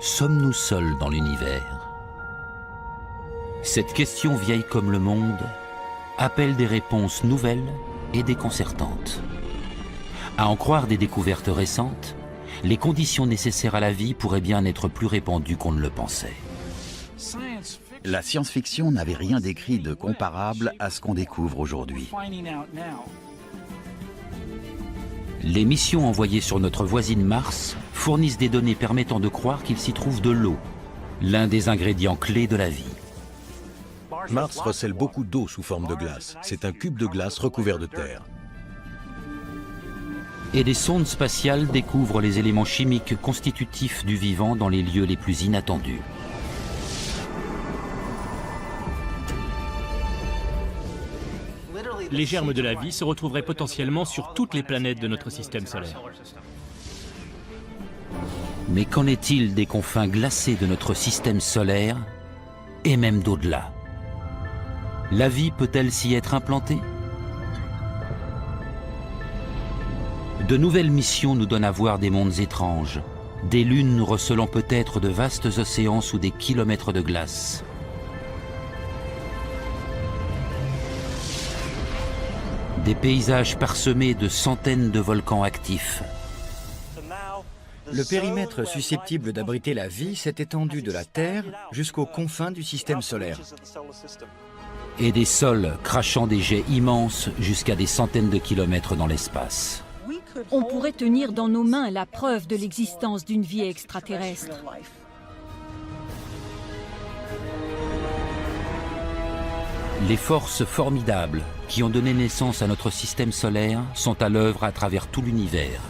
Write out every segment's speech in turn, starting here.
Sommes-nous seuls dans l'univers? Cette question vieille comme le monde appelle des réponses nouvelles et déconcertantes. À en croire des découvertes récentes, les conditions nécessaires à la vie pourraient bien être plus répandues qu'on ne le pensait. La science-fiction n'avait rien d'écrit de comparable à ce qu'on découvre aujourd'hui. Les missions envoyées sur notre voisine Mars fournissent des données permettant de croire qu'il s'y trouve de l'eau, l'un des ingrédients clés de la vie. Mars recèle beaucoup d'eau sous forme de glace. C'est un cube de glace recouvert de terre. Et des sondes spatiales découvrent les éléments chimiques constitutifs du vivant dans les lieux les plus inattendus. Les germes de la vie se retrouveraient potentiellement sur toutes les planètes de notre système solaire. Mais qu'en est-il des confins glacés de notre système solaire et même d'au-delà? La vie peut-elle s'y être implantée? De nouvelles missions nous donnent à voir des mondes étranges, des lunes recelant peut-être de vastes océans sous des kilomètres de glace. Des paysages parsemés de centaines de volcans actifs. Le périmètre susceptible d'abriter la vie s'est étendu de la Terre jusqu'aux confins du système solaire. Et des sols crachant des jets immenses jusqu'à des centaines de kilomètres dans l'espace. On pourrait tenir dans nos mains la preuve de l'existence d'une vie extraterrestre. Les forces formidables qui ont donné naissance à notre système solaire sont à l'œuvre à travers tout l'univers.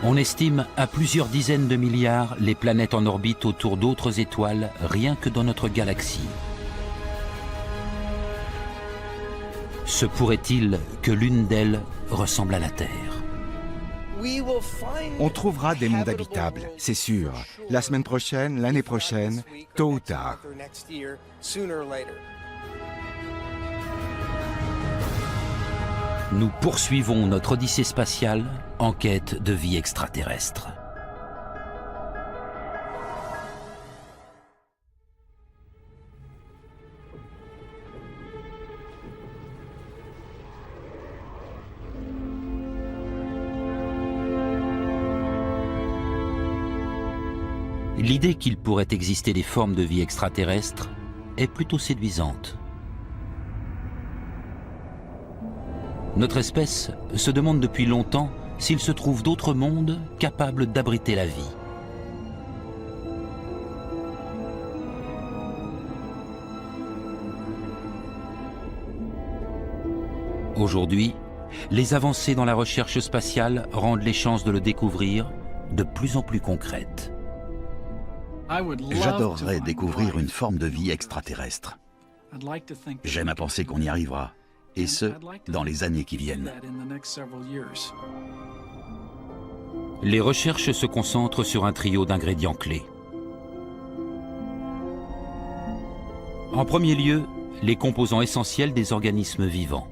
On estime à plusieurs dizaines de milliards les planètes en orbite autour d'autres étoiles rien que dans notre galaxie. Se pourrait-il que l'une d'elles ressemble à la Terre? On trouvera des mondes habitables, c'est sûr. La semaine prochaine, l'année prochaine, tôt ou tard. Nous poursuivons notre odyssée spatiale en quête de vie extraterrestre. L'idée qu'il pourrait exister des formes de vie extraterrestres est plutôt séduisante. Notre espèce se demande depuis longtemps s'il se trouve d'autres mondes capables d'abriter la vie. Aujourd'hui, les avancées dans la recherche spatiale rendent les chances de le découvrir de plus en plus concrètes. J'adorerais découvrir une forme de vie extraterrestre. J'aime à penser qu'on y arrivera, et ce, dans les années qui viennent. Les recherches se concentrent sur un trio d'ingrédients clés. En premier lieu, les composants essentiels des organismes vivants.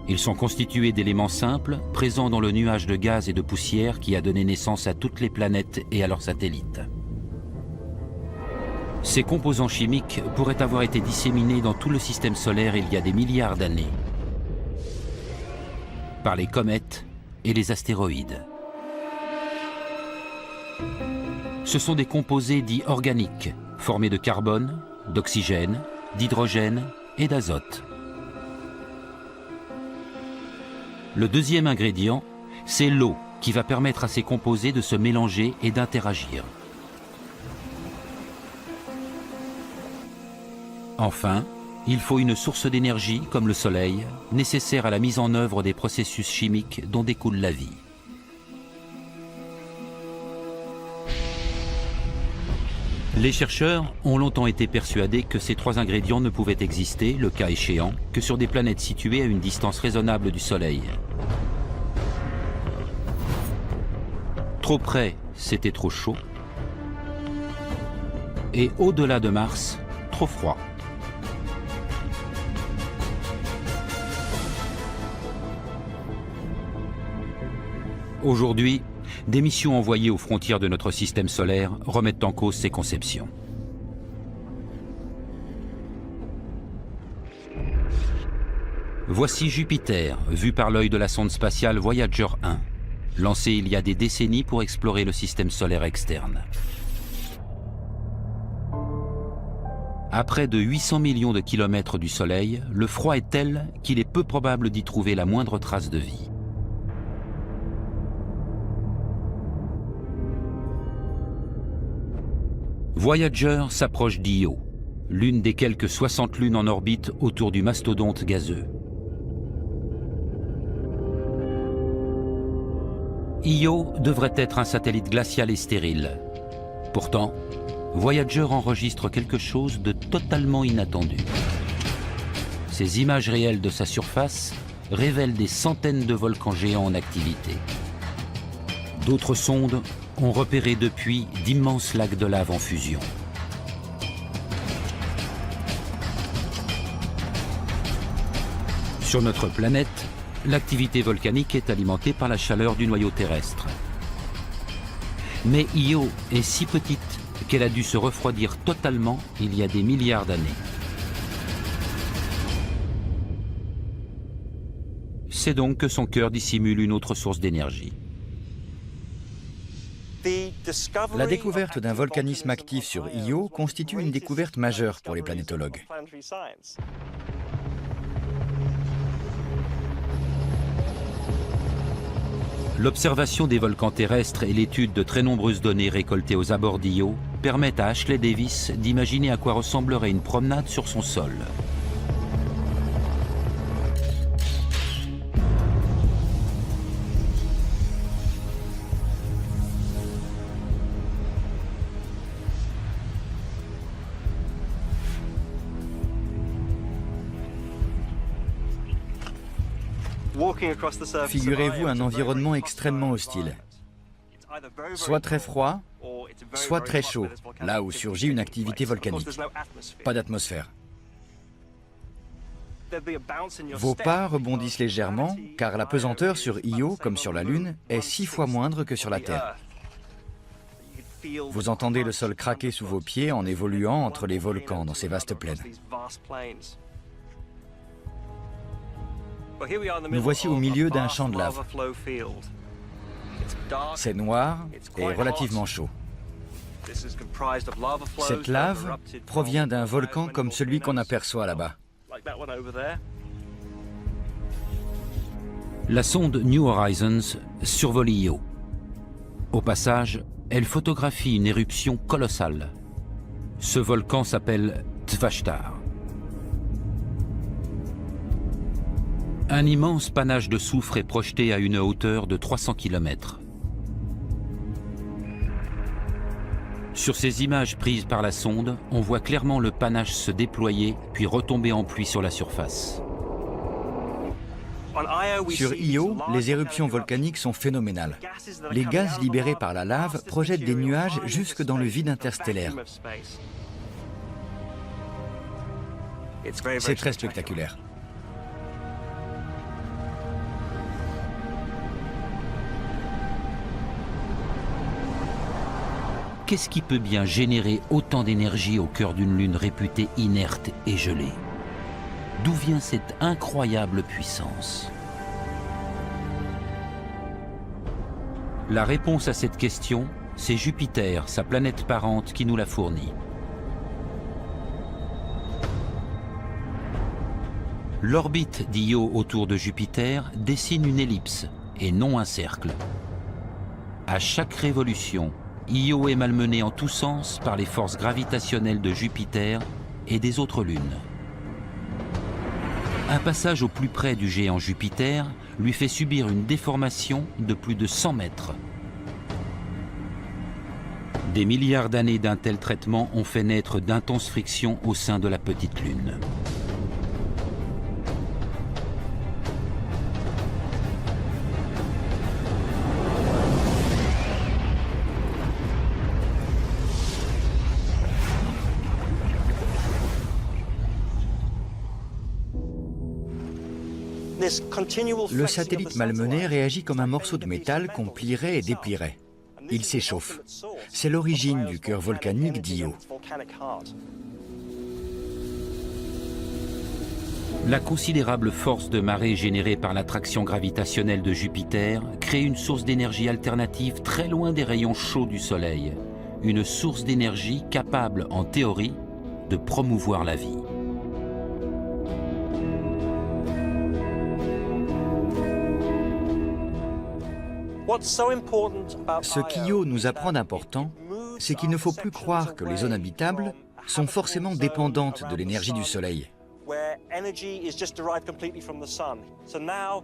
Ils sont constitués d'éléments simples, présents dans le nuage de gaz et de poussière qui a donné naissance à toutes les planètes et à leurs satellites. Ces composants chimiques pourraient avoir été disséminés dans tout le système solaire il y a des milliards d'années, par les comètes et les astéroïdes. Ce sont des composés dits organiques, formés de carbone, d'oxygène, d'hydrogène et d'azote. Le deuxième ingrédient, c'est l'eau qui va permettre à ces composés de se mélanger et d'interagir. Enfin, il faut une source d'énergie, comme le soleil, nécessaire à la mise en œuvre des processus chimiques dont découle la vie. Les chercheurs ont longtemps été persuadés que ces trois ingrédients ne pouvaient exister, le cas échéant, que sur des planètes situées à une distance raisonnable du Soleil. Trop près, c'était trop chaud. Et au-delà de Mars, trop froid. Aujourd'hui, Des missions envoyées aux frontières de notre système solaire remettent en cause ces conceptions. Voici Jupiter, vu par l'œil de la sonde spatiale Voyager 1, lancée il y a des décennies pour explorer le système solaire externe. À près de 800 millions de kilomètres du Soleil, le froid est tel qu'il est peu probable d'y trouver la moindre trace de vie. Voyager s'approche d'Io, l'une des quelques 60 lunes en orbite autour du mastodonte gazeux. Io devrait être un satellite glacial et stérile. Pourtant, Voyager enregistre quelque chose de totalement inattendu. Ces images réelles de sa surface révèlent des centaines de volcans géants en activité. D'autres sondes ont repéré depuis d'immenses lacs de lave en fusion. Sur notre planète, l'activité volcanique est alimentée par la chaleur du noyau terrestre. Mais Io est si petite qu'elle a dû se refroidir totalement il y a des milliards d'années. C'est donc que son cœur dissimule une autre source d'énergie. La découverte d'un volcanisme actif sur Io constitue une découverte majeure pour les planétologues. L'observation des volcans terrestres et l'étude de très nombreuses données récoltées aux abords d'Io permettent à Ashley Davis d'imaginer à quoi ressemblerait une promenade sur son sol. Figurez-vous un environnement extrêmement hostile. Soit très froid, soit très chaud, là où surgit une activité volcanique. Pas d'atmosphère. Vos pas rebondissent légèrement, car la pesanteur sur Io, comme sur la Lune, est 6 fois moindre que sur la Terre. Vous entendez le sol craquer sous vos pieds en évoluant entre les volcans dans ces vastes plaines. Nous voici au milieu d'un champ de lave. C'est noir et relativement chaud. Cette lave provient d'un volcan comme celui qu'on aperçoit là-bas. La sonde New Horizons survole Io. Au passage, elle photographie une éruption colossale. Ce volcan s'appelle Tvashtar. Un immense panache de soufre est projeté à une hauteur de 300 km. Sur ces images prises par la sonde, on voit clairement le panache se déployer puis retomber en pluie sur la surface. Sur Io, les éruptions volcaniques sont phénoménales. Les gaz libérés par la lave projettent des nuages jusque dans le vide interstellaire. C'est très spectaculaire. Qu'est-ce qui peut bien générer autant d'énergie au cœur d'une lune réputée inerte et gelée? D'où vient cette incroyable puissance? La réponse à cette question, c'est Jupiter, sa planète parente, qui nous la fournit. L'orbite d'Io autour de Jupiter dessine une ellipse et non un cercle. À chaque révolution, Io est malmenée en tous sens par les forces gravitationnelles de Jupiter et des autres lunes. Un passage au plus près du géant Jupiter lui fait subir une déformation de plus de 100 mètres. Des milliards d'années d'un tel traitement ont fait naître d'intenses frictions au sein de la petite lune. Le satellite malmené réagit comme un morceau de métal qu'on plierait et déplierait. Il s'échauffe. C'est l'origine du cœur volcanique d'Io. La considérable force de marée générée par l'attraction gravitationnelle de Jupiter crée une source d'énergie alternative très loin des rayons chauds du Soleil. Une source d'énergie capable, en théorie, de promouvoir la vie. Ce qu'Io nous apprend d'important, c'est qu'il ne faut plus croire que les zones habitables sont forcément dépendantes de l'énergie du Soleil.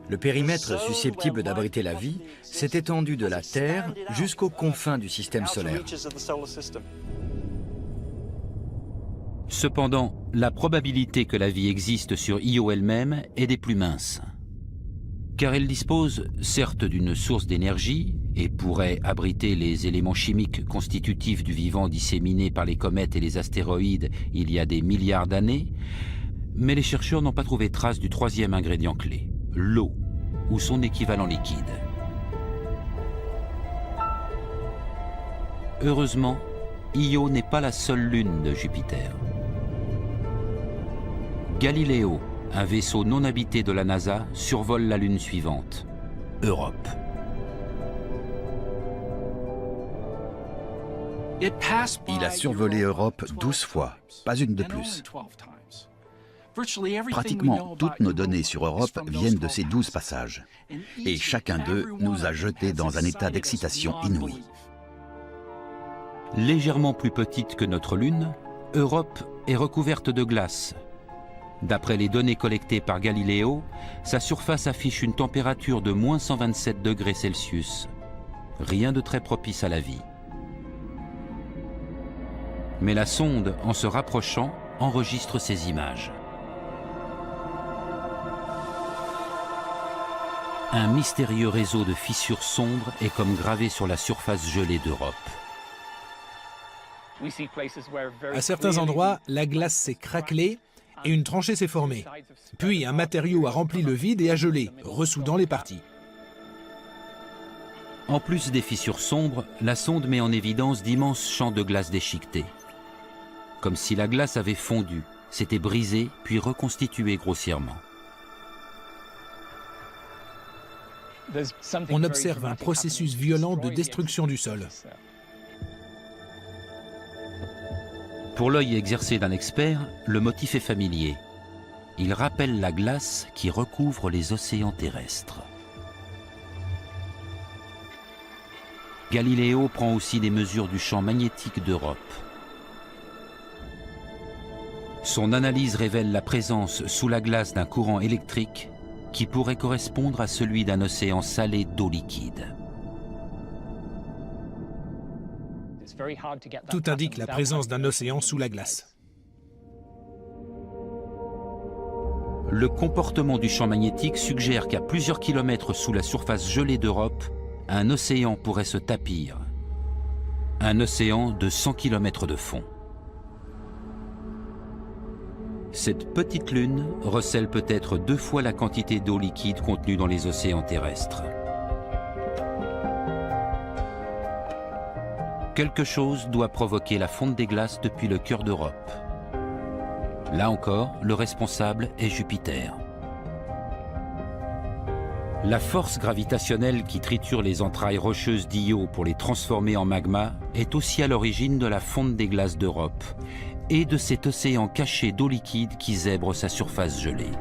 Le périmètre susceptible d'abriter la vie s'est étendu de la Terre jusqu'aux confins du système solaire. Cependant, la probabilité que la vie existe sur Io elle-même est des plus minces. Car elle dispose certes d'une source d'énergie et pourrait abriter les éléments chimiques constitutifs du vivant disséminés par les comètes et les astéroïdes il y a des milliards d'années, mais les chercheurs n'ont pas trouvé trace du troisième ingrédient clé, l'eau, ou son équivalent liquide. Heureusement, Io n'est pas la seule lune de Jupiter. Galileo, un vaisseau non habité de la NASA, survole la lune suivante, Europe. Il a survolé Europe 12 fois, pas une de plus. Pratiquement toutes nos données sur Europe viennent de ces 12 passages. Et chacun d'eux nous a jetés dans un état d'excitation inouïe. Légèrement plus petite que notre Lune, Europe est recouverte de glace. D'après les données collectées par Galileo, sa surface affiche une température de moins 127 degrés Celsius. Rien de très propice à la vie. Mais la sonde, en se rapprochant, enregistre ces images. Un mystérieux réseau de fissures sombres est comme gravé sur la surface gelée d'Europe. À certains endroits, la glace s'est craquelée et une tranchée s'est formée. Puis un matériau a rempli le vide et a gelé, ressoudant les parties. En plus des fissures sombres, la sonde met en évidence d'immenses champs de glace déchiquetés. Comme si la glace avait fondu, s'était brisée puis reconstituée grossièrement. On observe un processus violent de destruction du sol. Pour l'œil exercé d'un expert, le motif est familier. Il rappelle la glace qui recouvre les océans terrestres. Galiléo prend aussi des mesures du champ magnétique d'Europe. Son analyse révèle la présence sous la glace d'un courant électrique qui pourrait correspondre à celui d'un océan salé d'eau liquide. Tout indique la présence d'un océan sous la glace. Le comportement du champ magnétique suggère qu'à plusieurs kilomètres sous la surface gelée d'Europe, un océan pourrait se tapir. Un océan de 100 km de fond. Cette petite lune recèle peut-être 2 fois la quantité d'eau liquide contenue dans les océans terrestres. Quelque chose doit provoquer la fonte des glaces depuis le cœur d'Europe. Là encore, le responsable est Jupiter. La force gravitationnelle qui triture les entrailles rocheuses d'Io pour les transformer en magma est aussi à l'origine de la fonte des glaces d'Europe et de cet océan caché d'eau liquide qui zèbre sa surface gelée.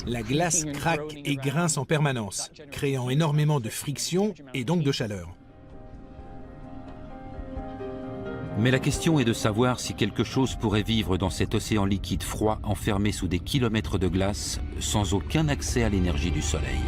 La glace craque et grince en permanence, créant énormément de friction et donc de chaleur. Mais la question est de savoir si quelque chose pourrait vivre dans cet océan liquide froid enfermé sous des kilomètres de glace sans aucun accès à l'énergie du Soleil.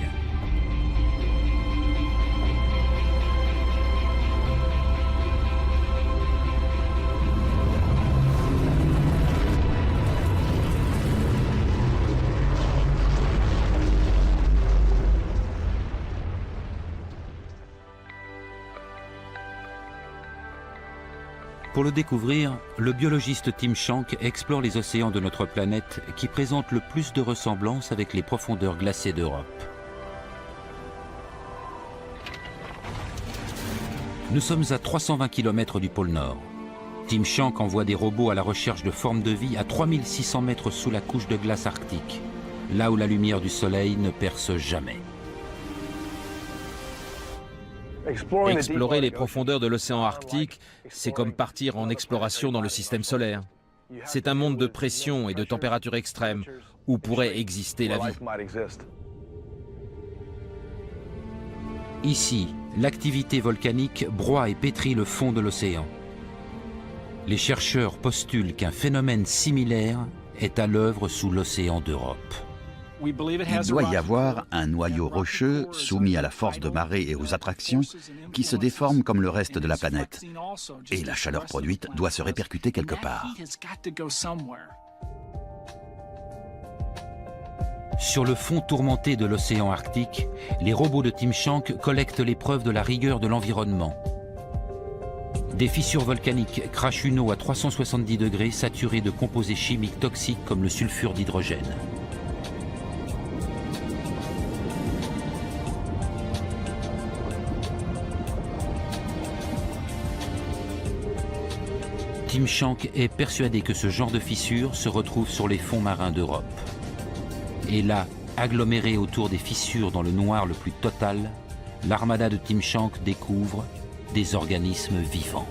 Pour Pour le découvrir, le biologiste Tim Shank explore les océans de notre planète qui présentent le plus de ressemblances avec les profondeurs glacées d'Europe. Nous sommes à 320 km du pôle Nord. Tim Shank envoie des robots à la recherche de formes de vie à 3600 mètres sous la couche de glace arctique, là où la lumière du soleil ne perce jamais. Explorer les profondeurs de l'océan Arctique, c'est comme partir en exploration dans le système solaire. C'est un monde de pression et de température extrême où pourrait exister la vie. Ici, l'activité volcanique broie et pétrit le fond de l'océan. Les chercheurs postulent qu'un phénomène similaire est à l'œuvre sous l'océan d'Europe. Il doit y avoir un noyau rocheux soumis à la force de marée et aux attractions qui se déforme comme le reste de la planète. Et la chaleur produite doit se répercuter quelque part. Sur le fond tourmenté de l'océan Arctique, les robots de Tim Shank collectent les preuves de la rigueur de l'environnement. Des fissures volcaniques crachent une eau à 370 degrés saturée de composés chimiques toxiques comme le sulfure d'hydrogène. Tim Shank est persuadé que ce genre de fissures se retrouve sur les fonds marins d'Europe. Et là, aggloméré autour des fissures dans le noir le plus total, l'armada de Tim Shank découvre des organismes vivants.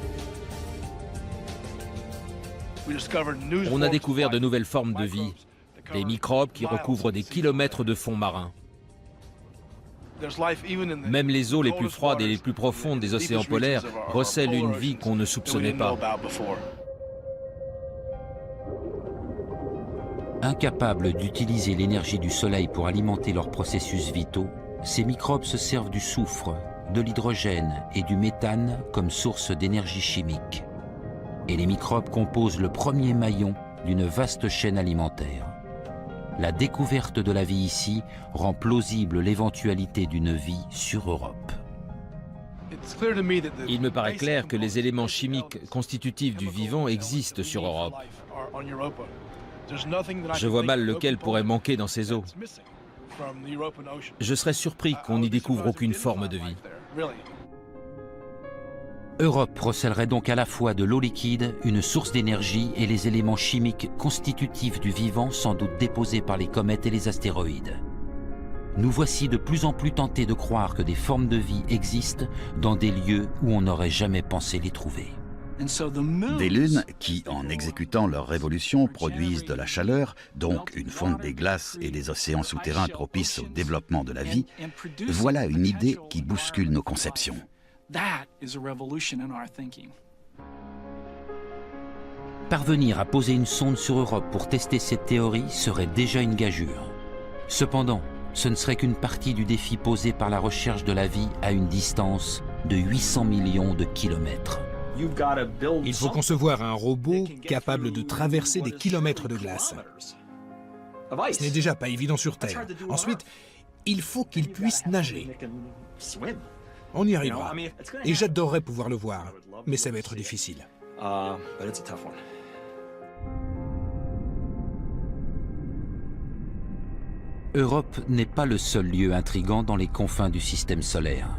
On a découvert de nouvelles formes de vie, des microbes qui recouvrent des kilomètres de fonds marins. Même les eaux les plus froides et les plus profondes des océans polaires recèlent une vie qu'on ne soupçonnait pas. Incapables d'utiliser l'énergie du soleil pour alimenter leurs processus vitaux, ces microbes se servent du soufre, de l'hydrogène et du méthane comme source d'énergie chimique. Et les microbes composent le premier maillon d'une vaste chaîne alimentaire. La découverte de la vie ici rend plausible l'éventualité d'une vie sur Europe. Il me paraît clair que les éléments chimiques constitutifs du vivant existent sur Europe. Je vois mal lequel pourrait manquer dans ces eaux. Je serais surpris qu'on n'y découvre aucune forme de vie. Europe recèlerait donc à la fois de l'eau liquide, une source d'énergie et les éléments chimiques constitutifs du vivant sans doute déposés par les comètes et les astéroïdes. Nous voici de plus en plus tentés de croire que des formes de vie existent dans des lieux où on n'aurait jamais pensé les trouver. Des lunes qui, en exécutant leur révolution, produisent de la chaleur, donc une fonte des glaces et des océans souterrains propices au développement de la vie, voilà une idée qui bouscule nos conceptions. Parvenir à poser une sonde sur Europe pour tester cette théorie serait déjà une gageure. Cependant, ce ne serait qu'une partie du défi posé par la recherche de la vie à une distance de 800 millions de kilomètres. Il faut concevoir un robot capable de traverser des kilomètres de glace. Ce n'est déjà pas évident sur Terre. Ensuite, il faut qu'il puisse nager. On y arrivera. Et j'adorerais pouvoir le voir, mais ça va être difficile. Europe n'est pas le seul lieu intrigant dans les confins du système solaire.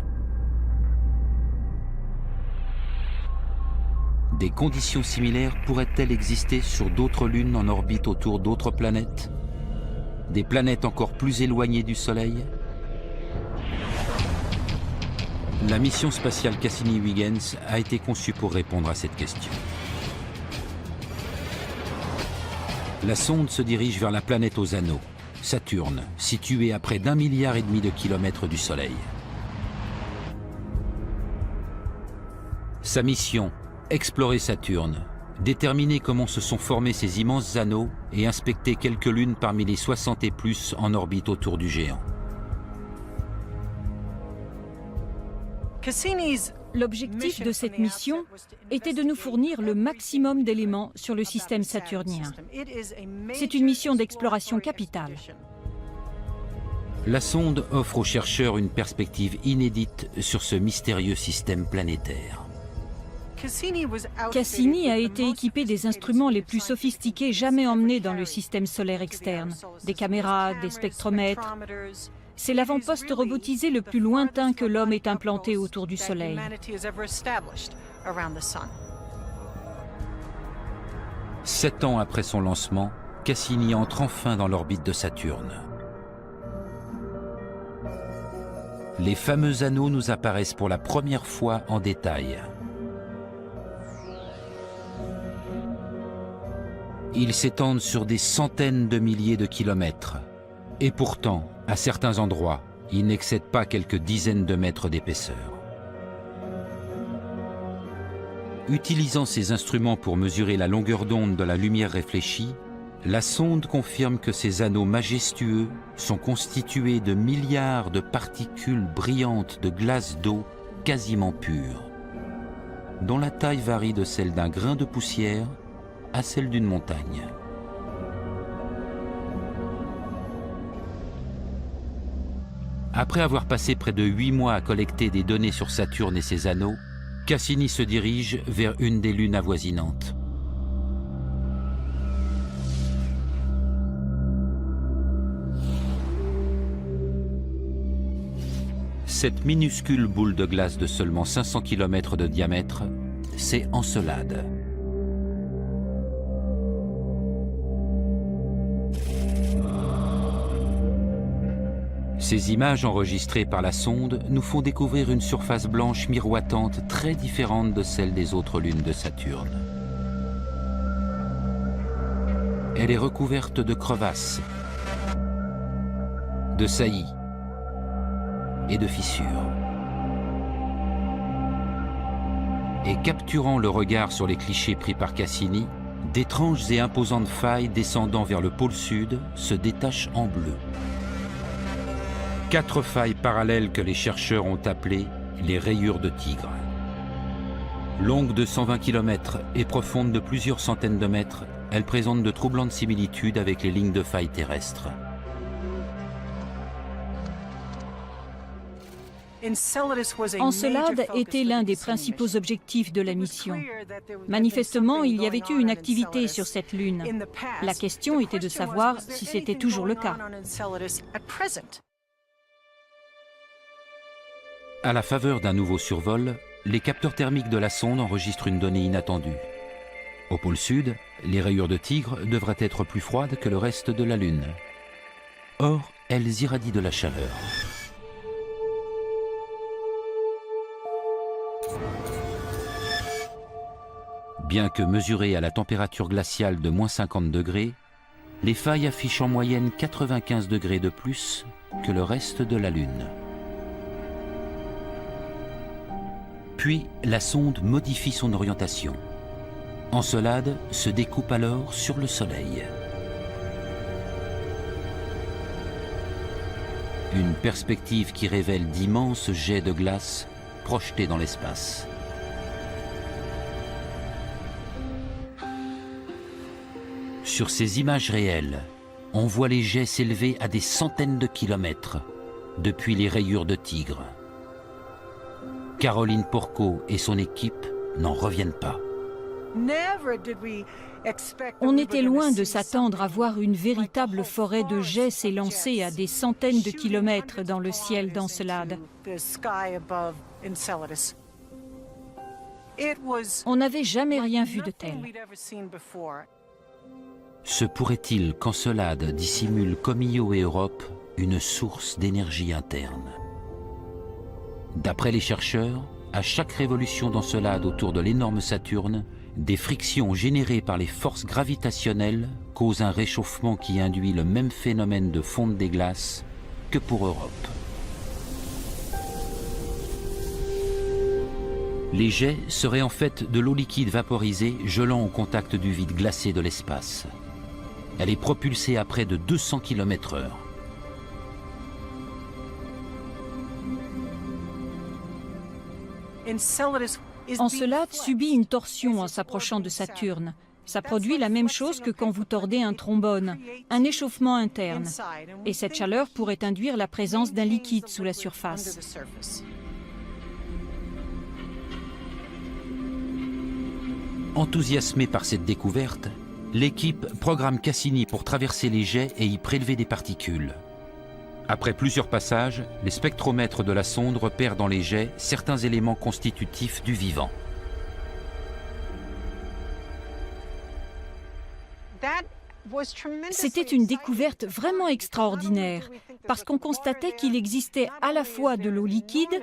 Des conditions similaires pourraient-elles exister sur d'autres lunes en orbite autour d'autres planètes? Des planètes encore plus éloignées du Soleil? La mission spatiale Cassini-Huygens a été conçue pour répondre à cette question. La sonde se dirige vers la planète aux anneaux, Saturne, située à près d'1,5 milliard de kilomètres du Soleil. Sa mission, explorer Saturne, déterminer comment se sont formés ces immenses anneaux et inspecter quelques lunes parmi les 60 et plus en orbite autour du géant. L'objectif de cette mission était de nous fournir le maximum d'éléments sur le système saturnien. C'est une mission d'exploration capitale. La sonde offre aux chercheurs une perspective inédite sur ce mystérieux système planétaire. Cassini a été équipé des instruments les plus sophistiqués jamais emmenés dans le système solaire externe. Des caméras, des spectromètres. C'est l'avant-poste robotisé le plus lointain que l'homme ait implanté autour du Soleil. 7 ans après son lancement, Cassini entre enfin dans l'orbite de Saturne. Les fameux anneaux nous apparaissent pour la première fois en détail. Ils s'étendent sur des centaines de milliers de kilomètres. Et pourtant, à certains endroits, ils n'excèdent pas quelques dizaines de mètres d'épaisseur. Utilisant ces instruments pour mesurer la longueur d'onde de la lumière réfléchie, la sonde confirme que ces anneaux majestueux sont constitués de milliards de particules brillantes de glace d'eau quasiment pure, dont la taille varie de celle d'un grain de poussière à celle d'une montagne. Après avoir passé près de 8 mois à collecter des données sur Saturne et ses anneaux, Cassini se dirige vers une des lunes avoisinantes. Cette minuscule boule de glace de seulement 500 km de diamètre, c'est Encelade. Ces images enregistrées par la sonde nous font découvrir une surface blanche miroitante très différente de celle des autres lunes de Saturne. Elle est recouverte de crevasses, de saillies et de fissures. Et capturant le regard sur les clichés pris par Cassini, d'étranges et imposantes failles descendant vers le pôle sud se détachent en bleu. 4 failles parallèles que les chercheurs ont appelées les rayures de tigre. Longues de 120 km et profondes de plusieurs centaines de mètres, elles présentent de troublantes similitudes avec les lignes de failles terrestres. Encelade était l'un des principaux objectifs de la mission. Manifestement, il y avait eu une activité sur cette lune. La question était de savoir si c'était toujours le cas. À la faveur d'un nouveau survol, les capteurs thermiques de la sonde enregistrent une donnée inattendue. Au pôle sud, les rayures de tigre devraient être plus froides que le reste de la Lune. Or, elles irradient de la chaleur. Bien que mesurées à la température glaciale de moins 50 degrés, les failles affichent en moyenne 95 degrés de plus que le reste de la Lune. Puis, la sonde modifie son orientation. Encelade se découpe alors sur le Soleil. Une perspective qui révèle d'immenses jets de glace projetés dans l'espace. Sur ces images réelles, on voit les jets s'élever à des centaines de kilomètres depuis les rayures de tigre. Caroline Porco et son équipe n'en reviennent pas. On était loin de s'attendre à voir une véritable forêt de jets s'élancer à des centaines de kilomètres dans le ciel d'Encelade. On n'avait jamais rien vu de tel. Se pourrait-il qu'Encelade dissimule comme Io et Europe une source d'énergie interne? D'après les chercheurs, à chaque révolution d'Encelade autour de l'énorme Saturne, des frictions générées par les forces gravitationnelles causent un réchauffement qui induit le même phénomène de fonte des glaces que pour Europe. Les jets seraient en fait de l'eau liquide vaporisée gelant au contact du vide glacé de l'espace. Elle est propulsée à près de 200 km/h. Encelade subit une torsion en s'approchant de Saturne. Ça produit la même chose que quand vous tordez un trombone, un échauffement interne. Et cette chaleur pourrait induire la présence d'un liquide sous la surface. Enthousiasmée par cette découverte, l'équipe programme Cassini pour traverser les jets et y prélever des particules. Après plusieurs passages, les spectromètres de la sonde repèrent dans les jets certains éléments constitutifs du vivant. C'était une découverte vraiment extraordinaire, parce qu'on constatait qu'il existait à la fois de l'eau liquide,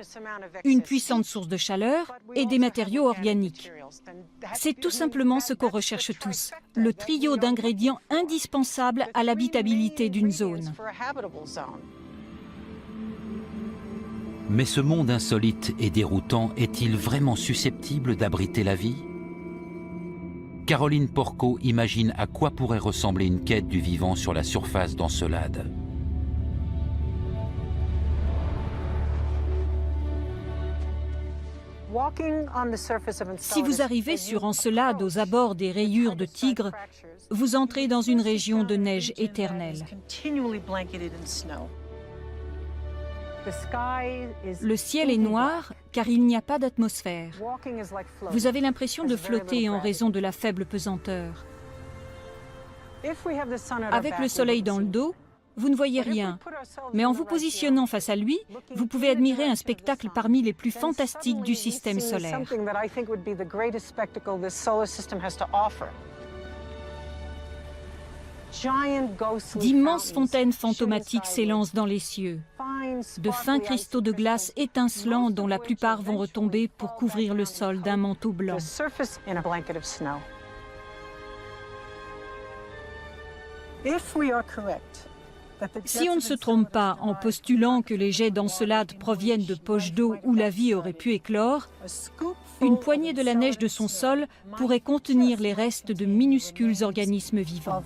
une puissante source de chaleur et des matériaux organiques. C'est tout simplement ce qu'on recherche tous, le trio d'ingrédients indispensables à l'habitabilité d'une zone. Mais ce monde insolite et déroutant est-il vraiment susceptible d'abriter la vie ? Caroline Porco imagine à quoi pourrait ressembler une quête du vivant sur la surface d'Encelade. Si vous arrivez sur Encelade aux abords des rayures de Tigre, vous entrez dans une région de neige éternelle. Le ciel est noir car il n'y a pas d'atmosphère. Vous avez l'impression de flotter en raison de la faible pesanteur. Avec le soleil dans le dos, vous ne voyez rien. Mais en vous positionnant face à lui, vous pouvez admirer un spectacle parmi les plus fantastiques du système solaire. D'immenses fontaines fantomatiques s'élancent dans les cieux. De fins cristaux de glace étincelants dont la plupart vont retomber pour couvrir le sol d'un manteau blanc. Si on ne se trompe pas en postulant que les jets d'Encelade proviennent de poches d'eau où la vie aurait pu éclore, une poignée de la neige de son sol pourrait contenir les restes de minuscules organismes vivants.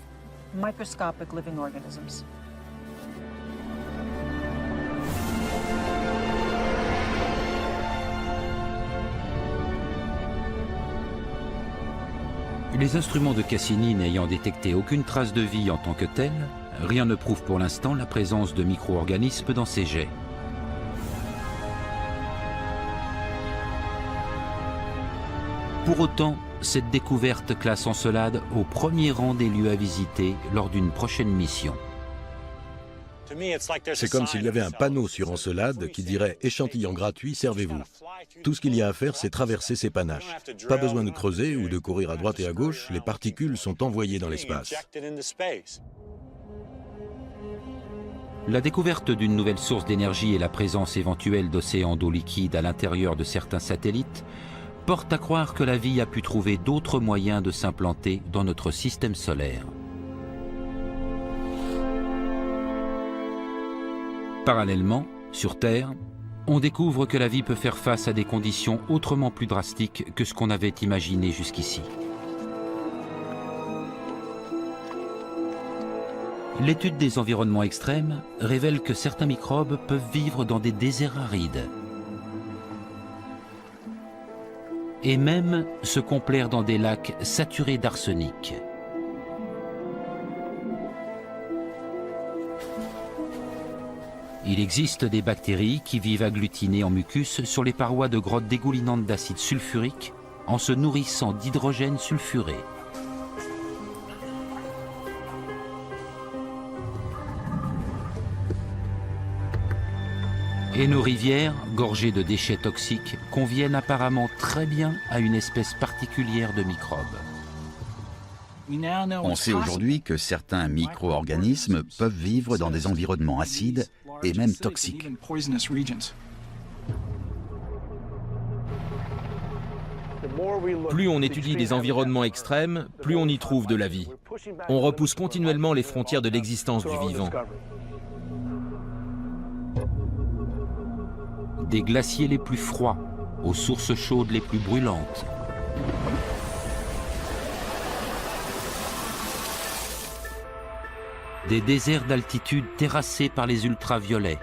Les instruments de Cassini n'ayant détecté aucune trace de vie en tant que telle, rien ne prouve pour l'instant la présence de micro-organismes dans ces jets. Pour autant, cette découverte classe Encelade au premier rang des lieux à visiter lors d'une prochaine mission. C'est comme s'il y avait un panneau sur Encelade qui dirait « Échantillon gratuit, servez-vous ». Tout ce qu'il y a à faire, c'est traverser ces panaches. Pas besoin de creuser ou de courir à droite et à gauche, les particules sont envoyées dans l'espace. La découverte d'une nouvelle source d'énergie et la présence éventuelle d'océans d'eau liquide à l'intérieur de certains satellites porte à croire que la vie a pu trouver d'autres moyens de s'implanter dans notre système solaire. Parallèlement, sur Terre, on découvre que la vie peut faire face à des conditions autrement plus drastiques que ce qu'on avait imaginé jusqu'ici. L'étude des environnements extrêmes révèle que certains microbes peuvent vivre dans des déserts arides et même se complaire dans des lacs saturés d'arsenic. Il existe des bactéries qui vivent agglutinées en mucus sur les parois de grottes dégoulinantes d'acide sulfurique en se nourrissant d'hydrogène sulfuré. Et nos rivières, gorgées de déchets toxiques, conviennent apparemment très bien à une espèce particulière de microbes. On sait aujourd'hui que certains micro-organismes peuvent vivre dans des environnements acides et même toxiques. Plus on étudie les environnements extrêmes, plus on y trouve de la vie. On repousse continuellement les frontières de l'existence du vivant. Des glaciers les plus froids aux sources chaudes les plus brûlantes. Des déserts d'altitude terrassés par les ultraviolets.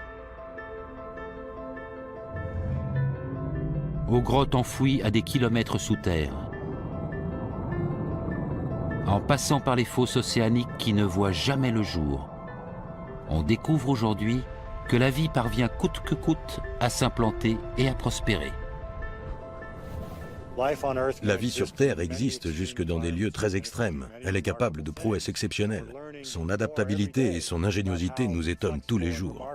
Aux grottes enfouies à des kilomètres sous terre. En passant par les fosses océaniques qui ne voient jamais le jour. On découvre aujourd'hui que la vie parvient coûte que coûte à s'implanter et à prospérer. La vie sur Terre existe jusque dans des lieux très extrêmes. Elle est capable de prouesses exceptionnelles. Son adaptabilité et son ingéniosité nous étonnent tous les jours.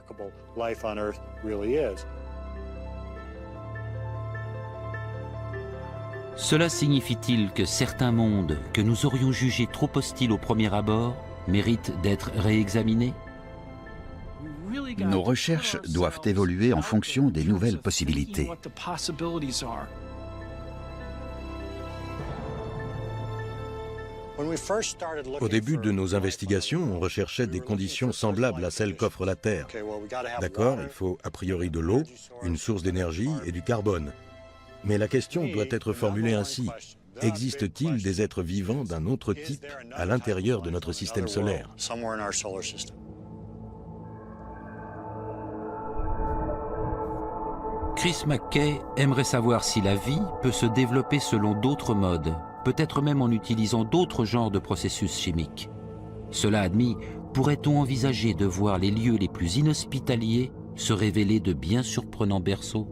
Cela signifie-t-il que certains mondes que nous aurions jugés trop hostiles au premier abord méritent d'être réexaminés? Nos recherches doivent évoluer en fonction des nouvelles possibilités. Au début de nos investigations, on recherchait des conditions semblables à celles qu'offre la Terre. D'accord, il faut a priori de l'eau, une source d'énergie et du carbone. Mais la question doit être formulée ainsi. Existe-t-il des êtres vivants d'un autre type à l'intérieur de notre système solaire? Chris McKay aimerait savoir si la vie peut se développer selon d'autres modes, peut-être même en utilisant d'autres genres de processus chimiques. Cela admis, pourrait-on envisager de voir les lieux les plus inhospitaliers se révéler de bien surprenants berceaux?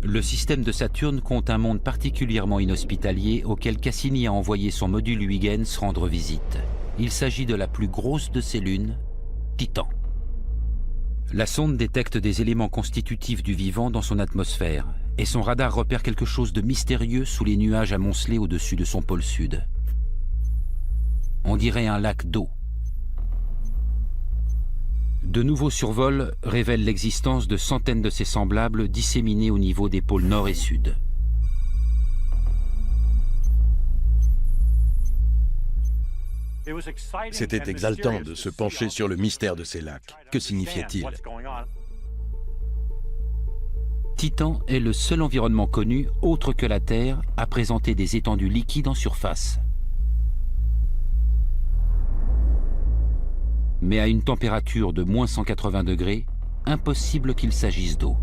Le système de Saturne compte un monde particulièrement inhospitalier auquel Cassini a envoyé son module Huygens rendre visite. Il s'agit de la plus grosse de ces lunes, Titan. La sonde détecte des éléments constitutifs du vivant dans son atmosphère, et son radar repère quelque chose de mystérieux sous les nuages amoncelés au-dessus de son pôle sud. On dirait un lac d'eau. De nouveaux survols révèlent l'existence de centaines de ses semblables disséminés au niveau des pôles nord et sud. C'était exaltant de se pencher sur le mystère de ces lacs. Que signifiait-il? Titan est le seul environnement connu, autre que la Terre, à présenter des étendues liquides en surface. Mais à une température de moins 180 degrés, impossible qu'il s'agisse d'eau.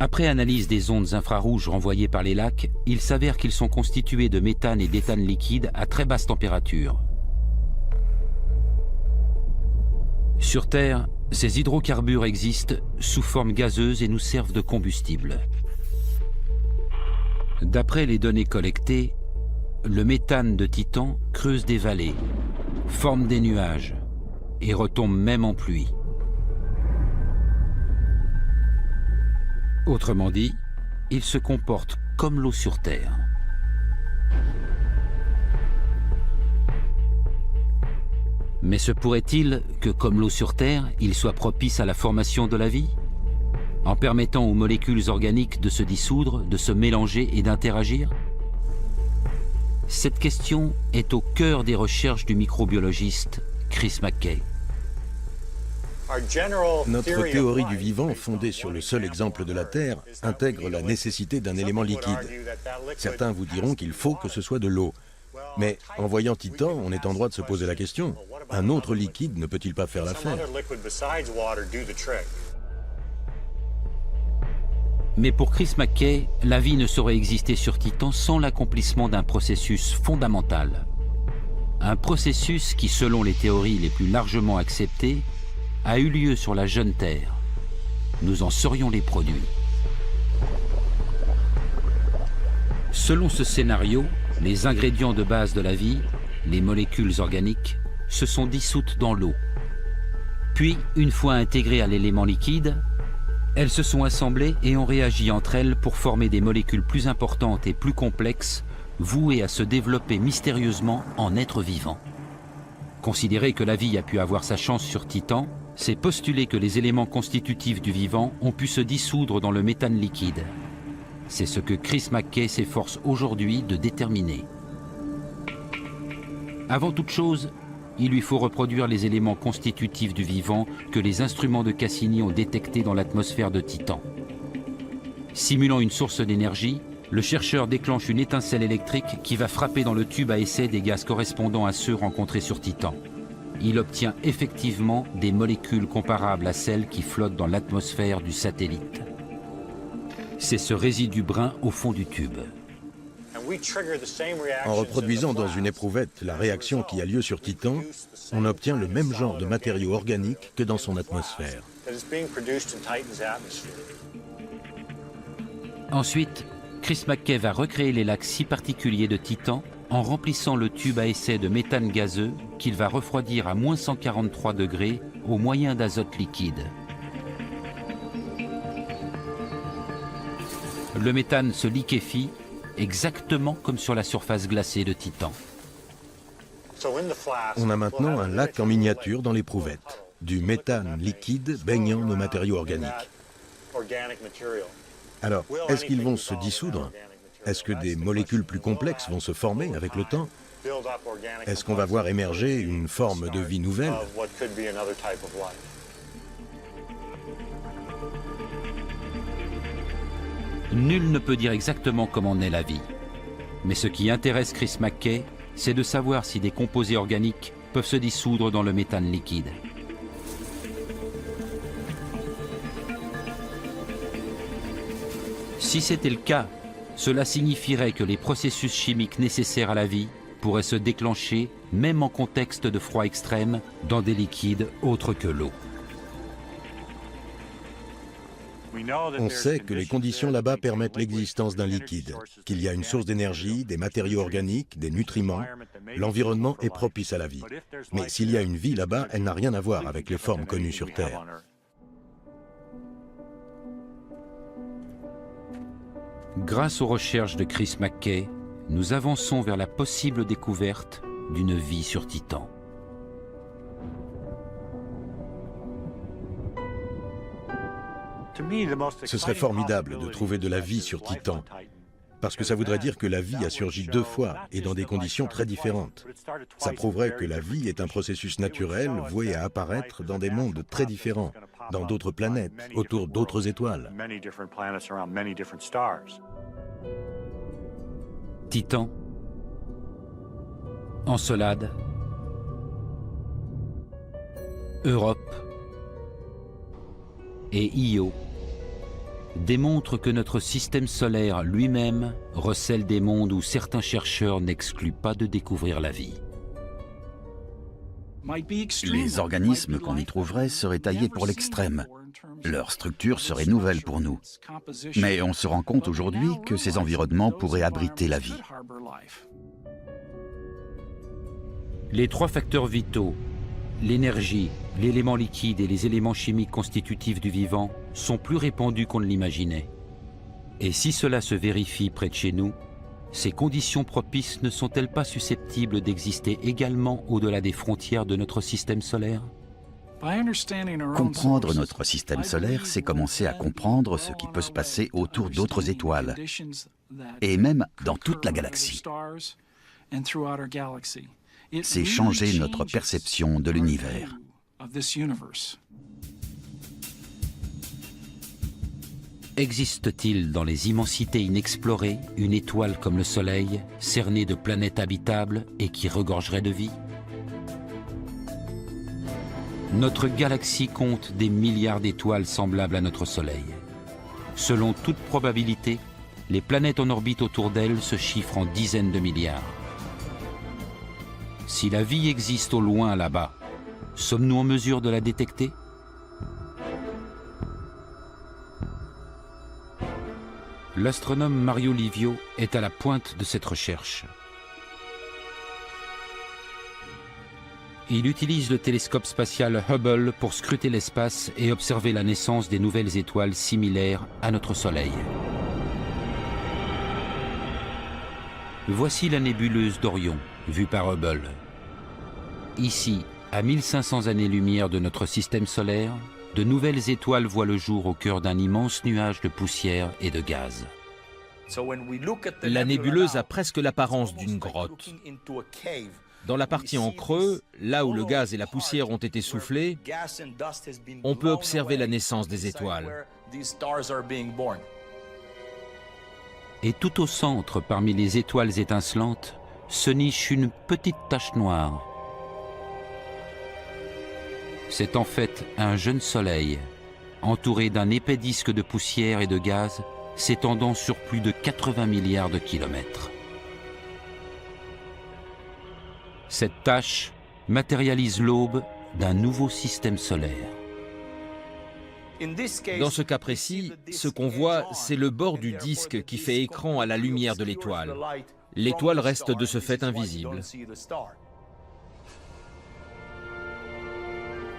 Après analyse des ondes infrarouges renvoyées par les lacs, il s'avère qu'ils sont constitués de méthane et d'éthane liquide à très basse température. Sur Terre, ces hydrocarbures existent sous forme gazeuse et nous servent de combustible. D'après les données collectées, le méthane de Titan creuse des vallées, forme des nuages et retombe même en pluie. Autrement dit, il se comporte comme l'eau sur Terre. Mais se pourrait-il que, comme l'eau sur Terre, il soit propice à la formation de la vie, en permettant aux molécules organiques de se dissoudre, de se mélanger et d'interagir? Cette question est au cœur des recherches du microbiologiste Chris McKay. Notre théorie du vivant, fondée sur le seul exemple de la Terre, intègre la nécessité d'un élément liquide. Certains vous diront qu'il faut que ce soit de l'eau. Mais en voyant Titan, on est en droit de se poser la question, un autre liquide ne peut-il pas faire l'affaire? Mais pour Chris McKay, la vie ne saurait exister sur Titan sans l'accomplissement d'un processus fondamental. Un processus qui, selon les théories les plus largement acceptées, a eu lieu sur la jeune Terre. Nous en serions les produits. Selon ce scénario, les ingrédients de base de la vie, les molécules organiques, se sont dissoutes dans l'eau. Puis, une fois intégrées à l'élément liquide, elles se sont assemblées et ont réagi entre elles pour former des molécules plus importantes et plus complexes, vouées à se développer mystérieusement en êtres vivants. Considérer que la vie a pu avoir sa chance sur Titan, c'est postuler que les éléments constitutifs du vivant ont pu se dissoudre dans le méthane liquide. C'est ce que Chris McKay s'efforce aujourd'hui de déterminer. Avant toute chose, il lui faut reproduire les éléments constitutifs du vivant que les instruments de Cassini ont détectés dans l'atmosphère de Titan. Simulant une source d'énergie, le chercheur déclenche une étincelle électrique qui va frapper dans le tube à essai des gaz correspondant à ceux rencontrés sur Titan. Il obtient effectivement des molécules comparables à celles qui flottent dans l'atmosphère du satellite. C'est ce résidu brun au fond du tube. En reproduisant dans une éprouvette la réaction qui a lieu sur Titan, on obtient le même genre de matériaux organiques que dans son atmosphère. Ensuite, Chris McKay va recréer les lacs si particuliers de Titan en remplissant le tube à essai de méthane gazeux qu'il va refroidir à moins 143 degrés au moyen d'azote liquide. Le méthane se liquéfie exactement comme sur la surface glacée de Titan. On a maintenant un lac en miniature dans l'éprouvette, du méthane liquide baignant nos matériaux organiques. Alors, est-ce qu'ils vont se dissoudre? Est-ce que des molécules plus complexes vont se former avec le temps? Est-ce qu'on va voir émerger une forme de vie nouvelle? Nul ne peut dire exactement comment naît la vie. Mais ce qui intéresse Chris McKay, c'est de savoir si des composés organiques peuvent se dissoudre dans le méthane liquide. Si c'était le cas, cela signifierait que les processus chimiques nécessaires à la vie pourraient se déclencher, même en contexte de froid extrême, dans des liquides autres que l'eau. On sait que les conditions là-bas permettent l'existence d'un liquide, qu'il y a une source d'énergie, des matériaux organiques, des nutriments. L'environnement est propice à la vie. Mais s'il y a une vie là-bas, elle n'a rien à voir avec les formes connues sur Terre. Grâce aux recherches de Chris McKay, nous avançons vers la possible découverte d'une vie sur Titan. Ce serait formidable de trouver de la vie sur Titan, parce que ça voudrait dire que la vie a surgi 2 fois et dans des conditions très différentes. Ça prouverait que la vie est un processus naturel voué à apparaître dans des mondes très différents, dans d'autres planètes, autour d'autres étoiles. Titan, Encelade, Europe et Io démontrent que notre système solaire lui-même recèle des mondes où certains chercheurs n'excluent pas de découvrir la vie. Les organismes qu'on y trouverait seraient taillés pour l'extrême. Leur structure serait nouvelle pour nous. Mais on se rend compte aujourd'hui que ces environnements pourraient abriter la vie. Les 3 facteurs vitaux, l'énergie, l'élément liquide et les éléments chimiques constitutifs du vivant, sont plus répandus qu'on ne l'imaginait. Et si cela se vérifie près de chez nous, ces conditions propices ne sont-elles pas susceptibles d'exister également au-delà des frontières de notre système solaire? Comprendre notre système solaire, c'est commencer à comprendre ce qui peut se passer autour d'autres étoiles, et même dans toute la galaxie. C'est changer notre perception de l'univers. Existe-t-il dans les immensités inexplorées une étoile comme le Soleil, cernée de planètes habitables et qui regorgerait de vie? Notre galaxie compte des milliards d'étoiles semblables à notre Soleil. Selon toute probabilité, les planètes en orbite autour d'elles se chiffrent en dizaines de milliards. Si la vie existe au loin là-bas, sommes-nous en mesure de la détecter? L'astronome Mario Livio est à la pointe de cette recherche. Il utilise le télescope spatial Hubble pour scruter l'espace et observer la naissance des nouvelles étoiles similaires à notre Soleil. Voici la nébuleuse d'Orion, vue par Hubble. Ici, à 1500 années-lumière de notre système solaire, de nouvelles étoiles voient le jour au cœur d'un immense nuage de poussière et de gaz. La nébuleuse a presque l'apparence d'une grotte. Dans la partie en creux, là où le gaz et la poussière ont été soufflés, on peut observer la naissance des étoiles. Et tout au centre, parmi les étoiles étincelantes, se niche une petite tache noire. C'est en fait un jeune soleil, entouré d'un épais disque de poussière et de gaz, s'étendant sur plus de 80 milliards de kilomètres. Cette tâche matérialise l'aube d'un nouveau système solaire. Dans ce cas précis, ce qu'on voit, c'est le bord du disque qui fait écran à la lumière de l'étoile. L'étoile reste de ce fait invisible.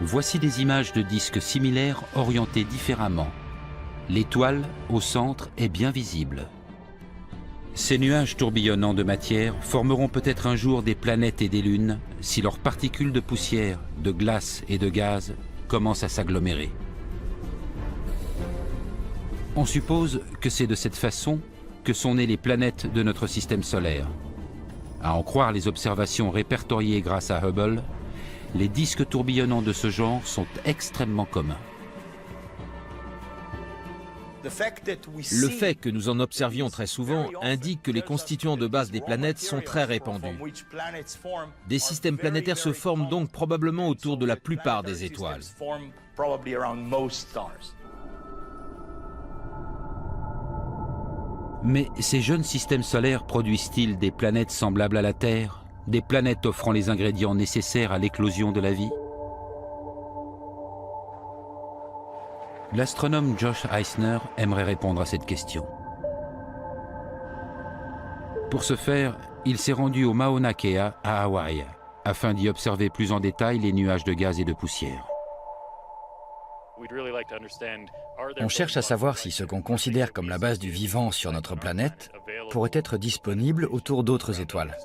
Voici des images de disques similaires orientés différemment. L'étoile, au centre, est bien visible. Ces nuages tourbillonnants de matière formeront peut-être un jour des planètes et des lunes si leurs particules de poussière, de glace et de gaz commencent à s'agglomérer. On suppose que c'est de cette façon que sont nées les planètes de notre système solaire. À en croire les observations répertoriées grâce à Hubble, les disques tourbillonnants de ce genre sont extrêmement communs. Le fait que nous en observions très souvent indique que les constituants de base des planètes sont très répandus. Des systèmes planétaires se forment donc probablement autour de la plupart des étoiles. Mais ces jeunes systèmes solaires produisent-ils des planètes semblables à la Terre, des planètes offrant les ingrédients nécessaires à l'éclosion de la vie? L'astronome Josh Eisner aimerait répondre à cette question. Pour ce faire, il s'est rendu au Mauna Kea à Hawaï, afin d'y observer plus en détail les nuages de gaz et de poussière. On cherche à savoir si ce qu'on considère comme la base du vivant sur notre planète pourrait être disponible autour d'autres étoiles.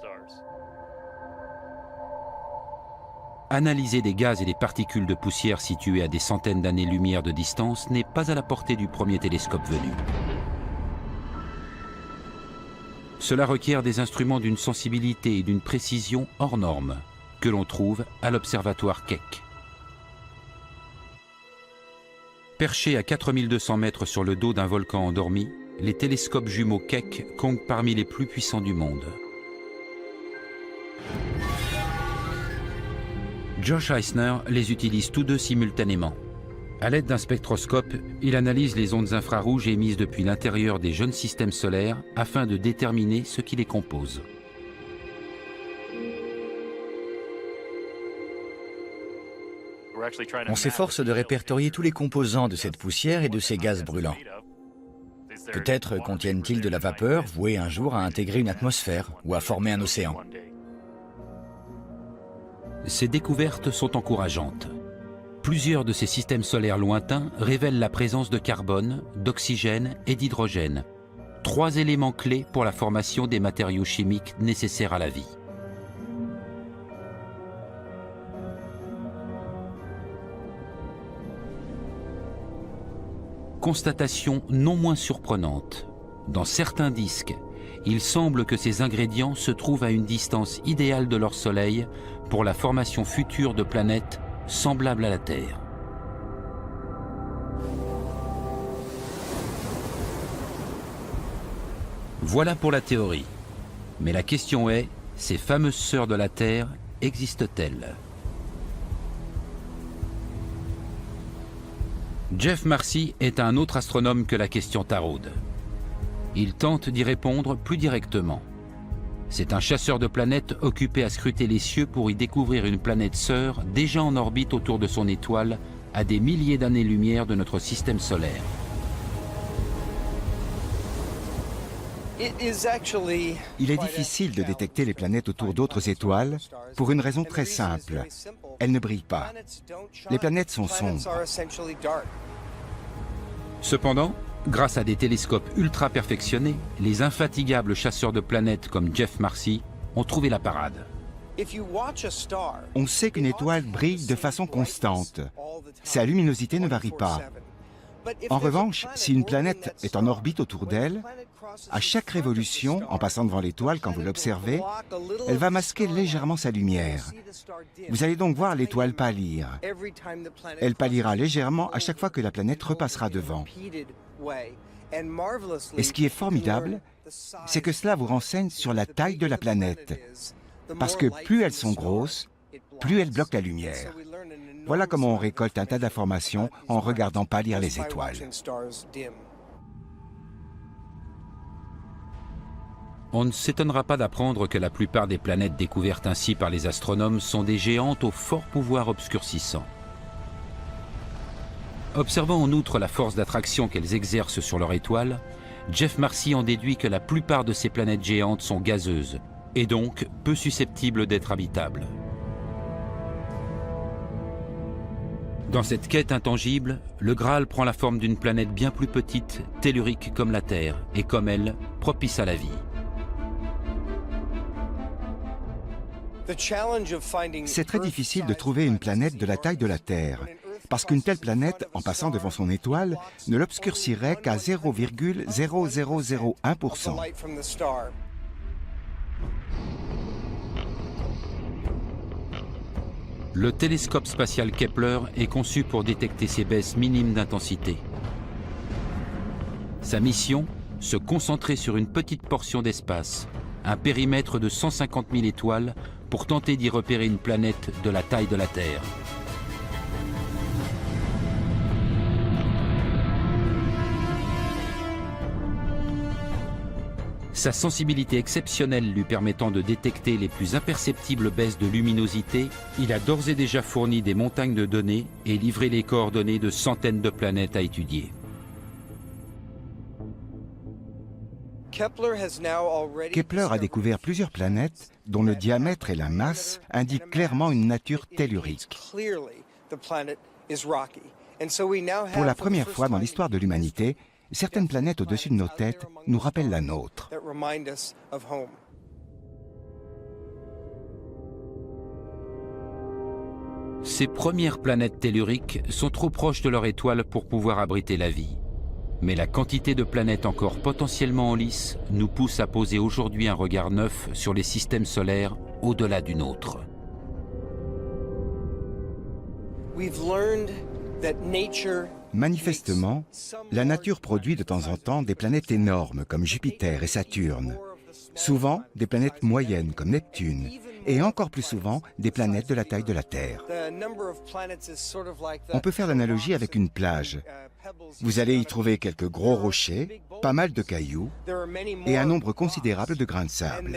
Analyser des gaz et des particules de poussière situés à des centaines d'années-lumière de distance n'est pas à la portée du premier télescope venu. Cela requiert des instruments d'une sensibilité et d'une précision hors normes, que l'on trouve à l'observatoire Keck. Perchés à 4200 mètres sur le dos d'un volcan endormi, les télescopes jumeaux Keck comptent parmi les plus puissants du monde. Josh Eisner les utilise tous deux simultanément. À l'aide d'un spectroscope, il analyse les ondes infrarouges émises depuis l'intérieur des jeunes systèmes solaires afin de déterminer ce qui les compose. On s'efforce de répertorier tous les composants de cette poussière et de ces gaz brûlants. Peut-être contiennent-ils de la vapeur vouée un jour à intégrer une atmosphère ou à former un océan. Ces découvertes sont encourageantes. Plusieurs de ces systèmes solaires lointains révèlent la présence de carbone, d'oxygène et d'hydrogène, trois éléments clés pour la formation des matériaux chimiques nécessaires à la vie. Constatation non moins surprenante. Dans certains disques, il semble que ces ingrédients se trouvent à une distance idéale de leur Soleil pour la formation future de planètes semblables à la Terre. Voilà pour la théorie. Mais la question est, ces fameuses sœurs de la Terre existent-elles? Jeff Marcy est un autre astronome que la question taraude. Il tente d'y répondre plus directement. C'est un chasseur de planètes occupé à scruter les cieux pour y découvrir une planète sœur déjà en orbite autour de son étoile à des milliers d'années-lumière de notre système solaire. Il est difficile de détecter les planètes autour d'autres étoiles pour une raison très simple. Elles ne brillent pas. Les planètes sont sombres. Cependant, grâce à des télescopes ultra perfectionnés, les infatigables chasseurs de planètes comme Jeff Marcy ont trouvé la parade. On sait qu'une étoile brille de façon constante. Sa luminosité ne varie pas. En revanche, si une planète est en orbite autour d'elle, à chaque révolution, en passant devant l'étoile quand vous l'observez, elle va masquer légèrement sa lumière. Vous allez donc voir l'étoile pâlir. Elle pâlira légèrement à chaque fois que la planète repassera devant. Et ce qui est formidable, c'est que cela vous renseigne sur la taille de la planète. Parce que plus elles sont grosses, plus elles bloquent la lumière. Voilà comment on récolte un tas d'informations en regardant pâlir les étoiles. On ne s'étonnera pas d'apprendre que la plupart des planètes découvertes ainsi par les astronomes sont des géantes au fort pouvoir obscurcissant. Observant en outre la force d'attraction qu'elles exercent sur leur étoile, Jeff Marcy en déduit que la plupart de ces planètes géantes sont gazeuses et donc peu susceptibles d'être habitables. Dans cette quête intangible, le Graal prend la forme d'une planète bien plus petite, tellurique comme la Terre, et comme elle, propice à la vie. C'est très difficile de trouver une planète de la taille de la Terre, parce qu'une telle planète, en passant devant son étoile, ne l'obscurcirait qu'à 0,0001%. Le télescope spatial Kepler est conçu pour détecter ces baisses minimes d'intensité. Sa mission, se concentrer sur une petite portion d'espace, un périmètre de 150 000 étoiles, pour tenter d'y repérer une planète de la taille de la Terre. Sa sensibilité exceptionnelle lui permettant de détecter les plus imperceptibles baisses de luminosité, il a d'ores et déjà fourni des montagnes de données et livré les coordonnées de centaines de planètes à étudier. Kepler a découvert plusieurs planètes dont le diamètre et la masse indiquent clairement une nature tellurique. Pour la première fois dans l'histoire de l'humanité, certaines planètes au-dessus de nos têtes nous rappellent la nôtre. Ces premières planètes telluriques sont trop proches de leur étoile pour pouvoir abriter la vie. Mais la quantité de planètes encore potentiellement en lice nous pousse à poser aujourd'hui un regard neuf sur les systèmes solaires au-delà du nôtre. Manifestement, la nature produit de temps en temps des planètes énormes comme Jupiter et Saturne, souvent des planètes moyennes comme Neptune, et encore plus souvent des planètes de la taille de la Terre. On peut faire l'analogie avec une plage. Vous allez y trouver quelques gros rochers, pas mal de cailloux et un nombre considérable de grains de sable.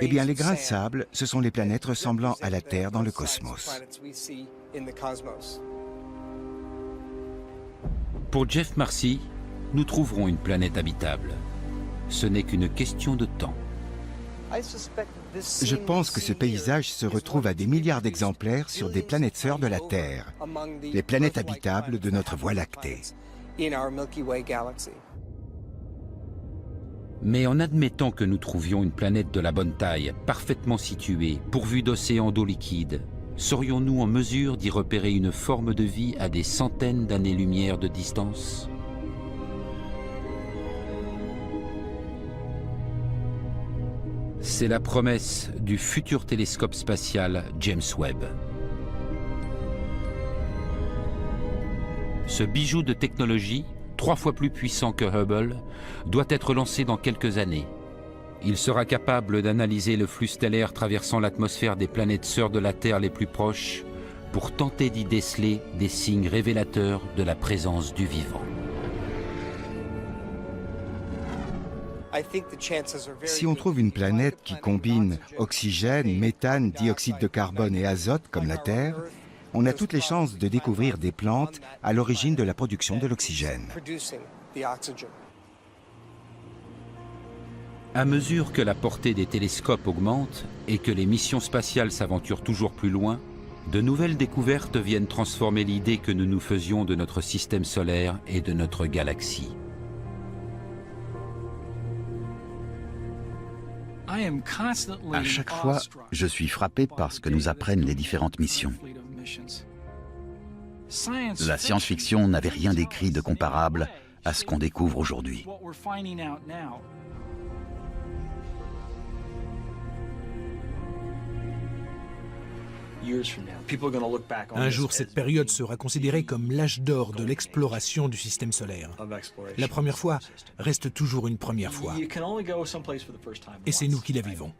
Eh bien, les grains de sable, ce sont les planètes ressemblant à la Terre dans le cosmos. Pour Jeff Marcy, nous trouverons une planète habitable. Ce n'est qu'une question de temps. Je pense que ce paysage se retrouve à des milliards d'exemplaires sur des planètes sœurs de la Terre, les planètes habitables de notre Voie lactée. Mais en admettant que nous trouvions une planète de la bonne taille, parfaitement située, pourvue d'océans d'eau liquide, serions-nous en mesure d'y repérer une forme de vie à des centaines d'années-lumière de distance ? C'est la promesse du futur télescope spatial James Webb. Ce bijou de technologie, 3 fois plus puissant que Hubble, doit être lancé dans quelques années. Il sera capable d'analyser le flux stellaire traversant l'atmosphère des planètes sœurs de la Terre les plus proches pour tenter d'y déceler des signes révélateurs de la présence du vivant. Si on trouve une planète qui combine oxygène, méthane, dioxyde de carbone et azote comme la Terre, on a toutes les chances de découvrir des plantes à l'origine de la production de l'oxygène. À mesure que la portée des télescopes augmente et que les missions spatiales s'aventurent toujours plus loin, de nouvelles découvertes viennent transformer l'idée que nous nous faisions de notre système solaire et de notre galaxie. À chaque fois, je suis frappé par ce que nous apprennent les différentes missions. La science-fiction n'avait rien d'écrit de comparable à ce qu'on découvre aujourd'hui. Un jour, cette période sera considérée comme l'âge d'or de l'exploration du système solaire. La première fois reste toujours une première fois. Et c'est nous qui la vivons.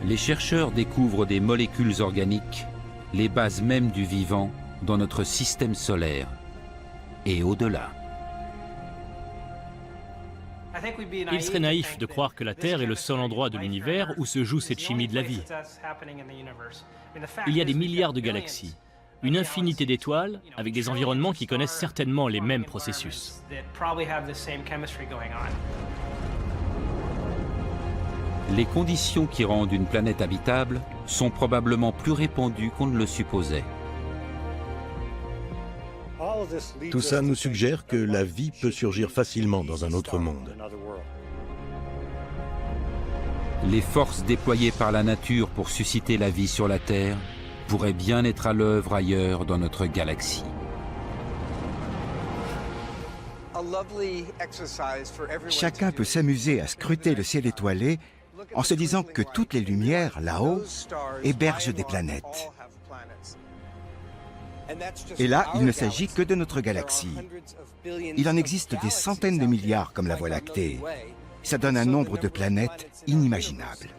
Les chercheurs découvrent des molécules organiques, les bases mêmes du vivant dans notre système solaire et au-delà. Il serait naïf de croire que la Terre est le seul endroit de l'univers où se joue cette chimie de la vie. Il y a des milliards de galaxies, une infinité d'étoiles avec des environnements qui connaissent certainement les mêmes processus. Les conditions qui rendent une planète habitable sont probablement plus répandues qu'on ne le supposait. Tout ça nous suggère que la vie peut surgir facilement dans un autre monde. Les forces déployées par la nature pour susciter la vie sur la Terre pourraient bien être à l'œuvre ailleurs dans notre galaxie. Chacun peut s'amuser à scruter le ciel étoilé en se disant que toutes les lumières, là-haut, hébergent des planètes. Et là, il ne s'agit que de notre galaxie. Il en existe des centaines de milliards comme la Voie lactée. Ça donne un nombre de planètes inimaginable.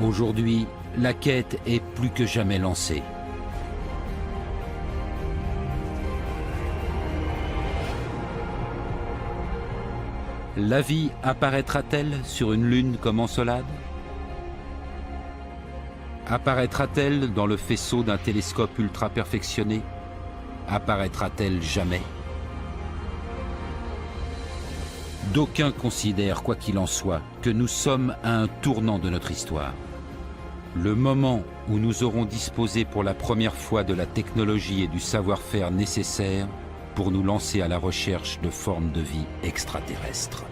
Aujourd'hui, la quête est plus que jamais lancée. La vie apparaîtra-t-elle sur une lune comme Encelade? Apparaîtra-t-elle dans le faisceau d'un télescope ultra perfectionné? Apparaîtra-t-elle jamais? D'aucuns considèrent, quoi qu'il en soit, que nous sommes à un tournant de notre histoire. Le moment où nous aurons disposé pour la première fois de la technologie et du savoir-faire nécessaires pour nous lancer à la recherche de formes de vie extraterrestres.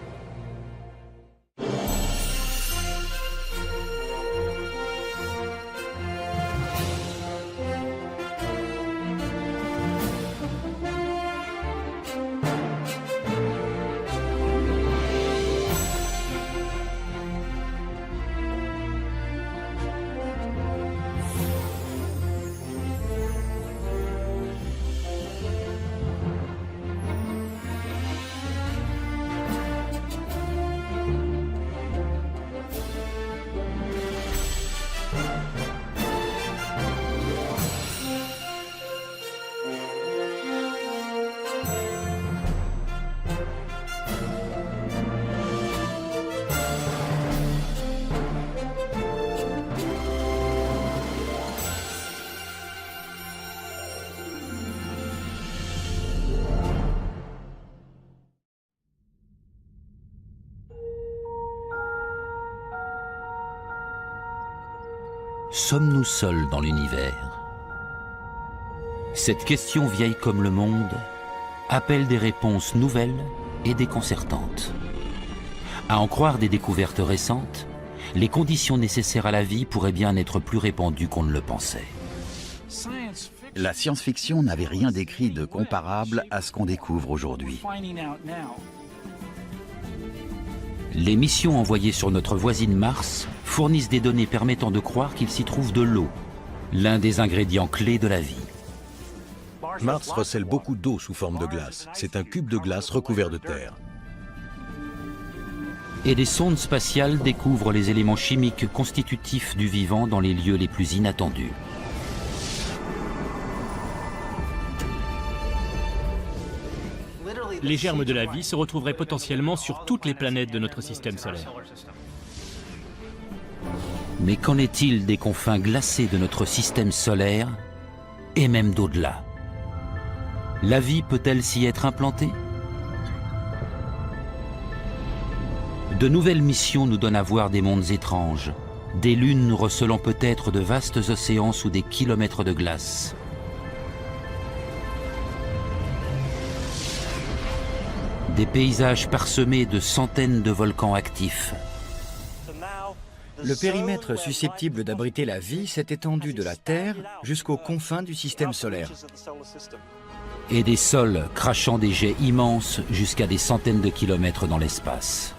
Sommes-nous seuls dans l'univers? Cette question vieille comme le monde appelle des réponses nouvelles et déconcertantes. À en croire des découvertes récentes, les conditions nécessaires à la vie pourraient bien être plus répandues qu'on ne le pensait. La science-fiction n'avait rien d'écrit de comparable à ce qu'on découvre aujourd'hui. Les missions envoyées sur notre voisine Mars fournissent des données permettant de croire qu'il s'y trouve de l'eau, l'un des ingrédients clés de la vie. Mars recèle beaucoup d'eau sous forme de glace. C'est un cube de glace recouvert de terre. Et des sondes spatiales découvrent les éléments chimiques constitutifs du vivant dans les lieux les plus inattendus. Les germes de la vie se retrouveraient potentiellement sur toutes les planètes de notre système solaire. Mais qu'en est-il des confins glacés de notre système solaire et même d'au-delà? La vie peut-elle s'y être implantée? De nouvelles missions nous donnent à voir des mondes étranges, des lunes recelant peut-être de vastes océans sous des kilomètres de glace. Des paysages parsemés de centaines de volcans actifs. Le périmètre susceptible d'abriter la vie s'est étendu de la Terre jusqu'aux confins du système solaire. Et des sols crachant des jets immenses jusqu'à des centaines de kilomètres dans l'espace.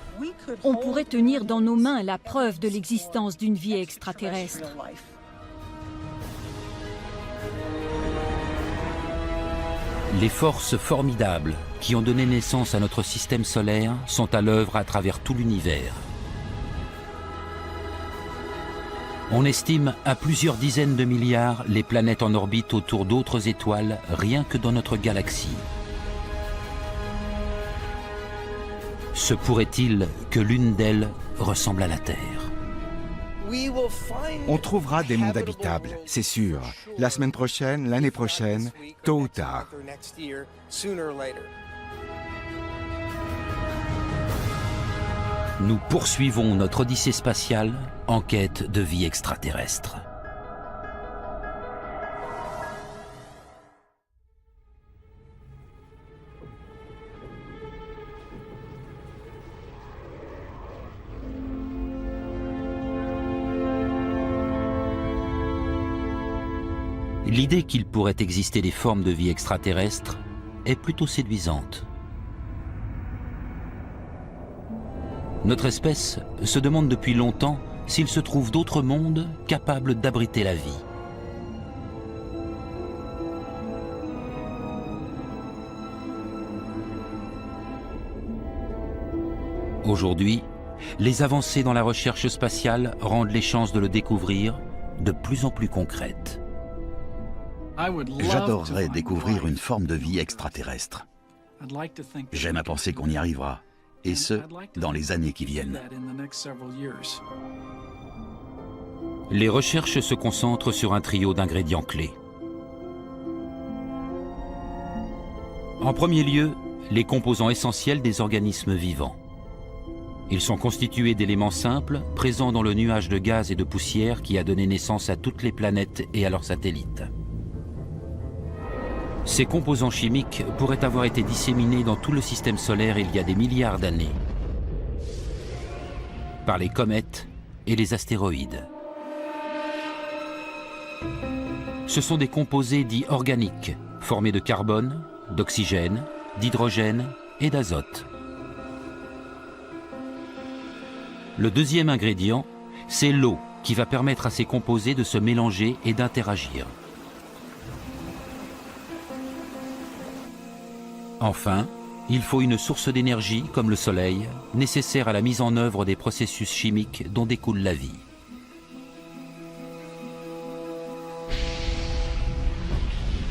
On pourrait tenir dans nos mains la preuve de l'existence d'une vie extraterrestre. Les forces formidables qui ont donné naissance à notre système solaire sont à l'œuvre à travers tout l'univers. On estime à plusieurs dizaines de milliards les planètes en orbite autour d'autres étoiles, rien que dans notre galaxie. Se pourrait-il que l'une d'elles ressemble à la Terre? On trouvera des mondes habitables, c'est sûr. La semaine prochaine, l'année prochaine, tôt ou tard. Nous poursuivons notre odyssée spatiale en quête de vie extraterrestre. L'idée qu'il pourrait exister des formes de vie extraterrestres est plutôt séduisante. Notre espèce se demande depuis longtemps s'il se trouve d'autres mondes capables d'abriter la vie. Aujourd'hui, les avancées dans la recherche spatiale rendent les chances de le découvrir de plus en plus concrètes. J'adorerais découvrir une forme de vie extraterrestre. J'aime à penser qu'on y arrivera, et ce, dans les années qui viennent. Les recherches se concentrent sur un trio d'ingrédients clés. En premier lieu, les composants essentiels des organismes vivants. Ils sont constitués d'éléments simples, présents dans le nuage de gaz et de poussière qui a donné naissance à toutes les planètes et à leurs satellites. Ces composants chimiques pourraient avoir été disséminés dans tout le système solaire il y a des milliards d'années, par les comètes et les astéroïdes. Ce sont des composés dits organiques, formés de carbone, d'oxygène, d'hydrogène et d'azote. Le deuxième ingrédient, c'est l'eau qui va permettre à ces composés de se mélanger et d'interagir. Enfin, il faut une source d'énergie, comme le Soleil, nécessaire à la mise en œuvre des processus chimiques dont découle la vie.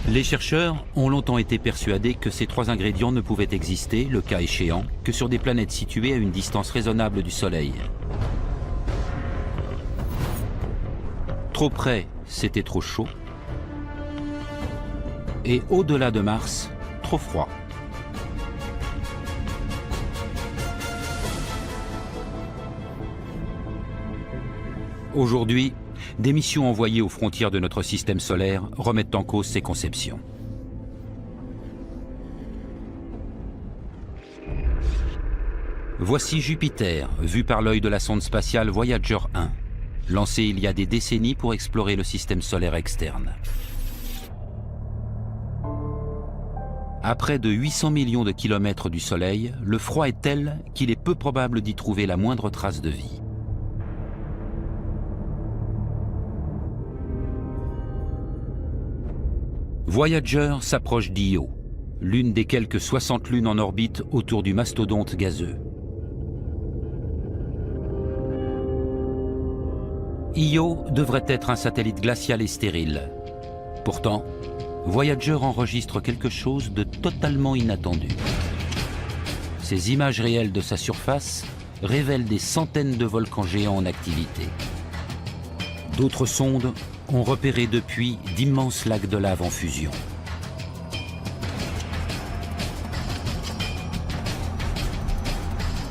Les chercheurs ont longtemps été persuadés que ces trois ingrédients ne pouvaient exister, le cas échéant, que sur des planètes situées à une distance raisonnable du Soleil. Trop près, c'était trop chaud. Et au-delà de Mars, trop froid. Aujourd'hui, des missions envoyées aux frontières de notre système solaire remettent en cause ces conceptions. Voici Jupiter, vu par l'œil de la sonde spatiale Voyager 1, lancée il y a des décennies pour explorer le système solaire externe. À près de 800 millions de kilomètres du Soleil, le froid est tel qu'il est peu probable d'y trouver la moindre trace de vie. Voyager s'approche d'Io, l'une des quelques 60 lunes en orbite autour du mastodonte gazeux. Io devrait être un satellite glacial et stérile. Pourtant, Voyager enregistre quelque chose de totalement inattendu. Ces images réelles de sa surface révèlent des centaines de volcans géants en activité. D'autres sondes ont repéré depuis d'immenses lacs de lave en fusion.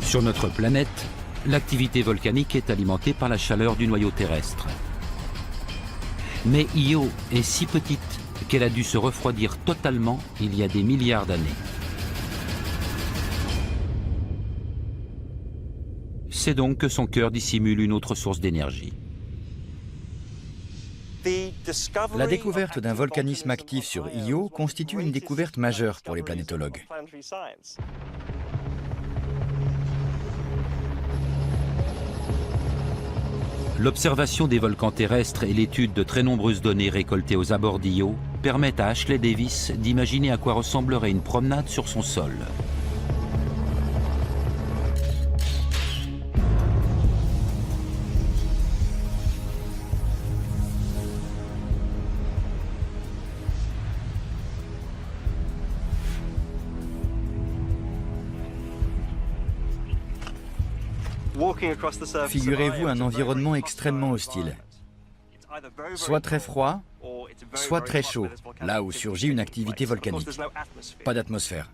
Sur notre planète, l'activité volcanique est alimentée par la chaleur du noyau terrestre. Mais Io est si petite qu'elle a dû se refroidir totalement il y a des milliards d'années. C'est donc que son cœur dissimule une autre source d'énergie. La découverte d'un volcanisme actif sur Io constitue une découverte majeure pour les planétologues. L'observation des volcans terrestres et l'étude de très nombreuses données récoltées aux abords d'Io permettent à Ashley Davis d'imaginer à quoi ressemblerait une promenade sur son sol. Figurez-vous un environnement extrêmement hostile. Soit très froid, soit très chaud, là où surgit une activité volcanique. Pas d'atmosphère.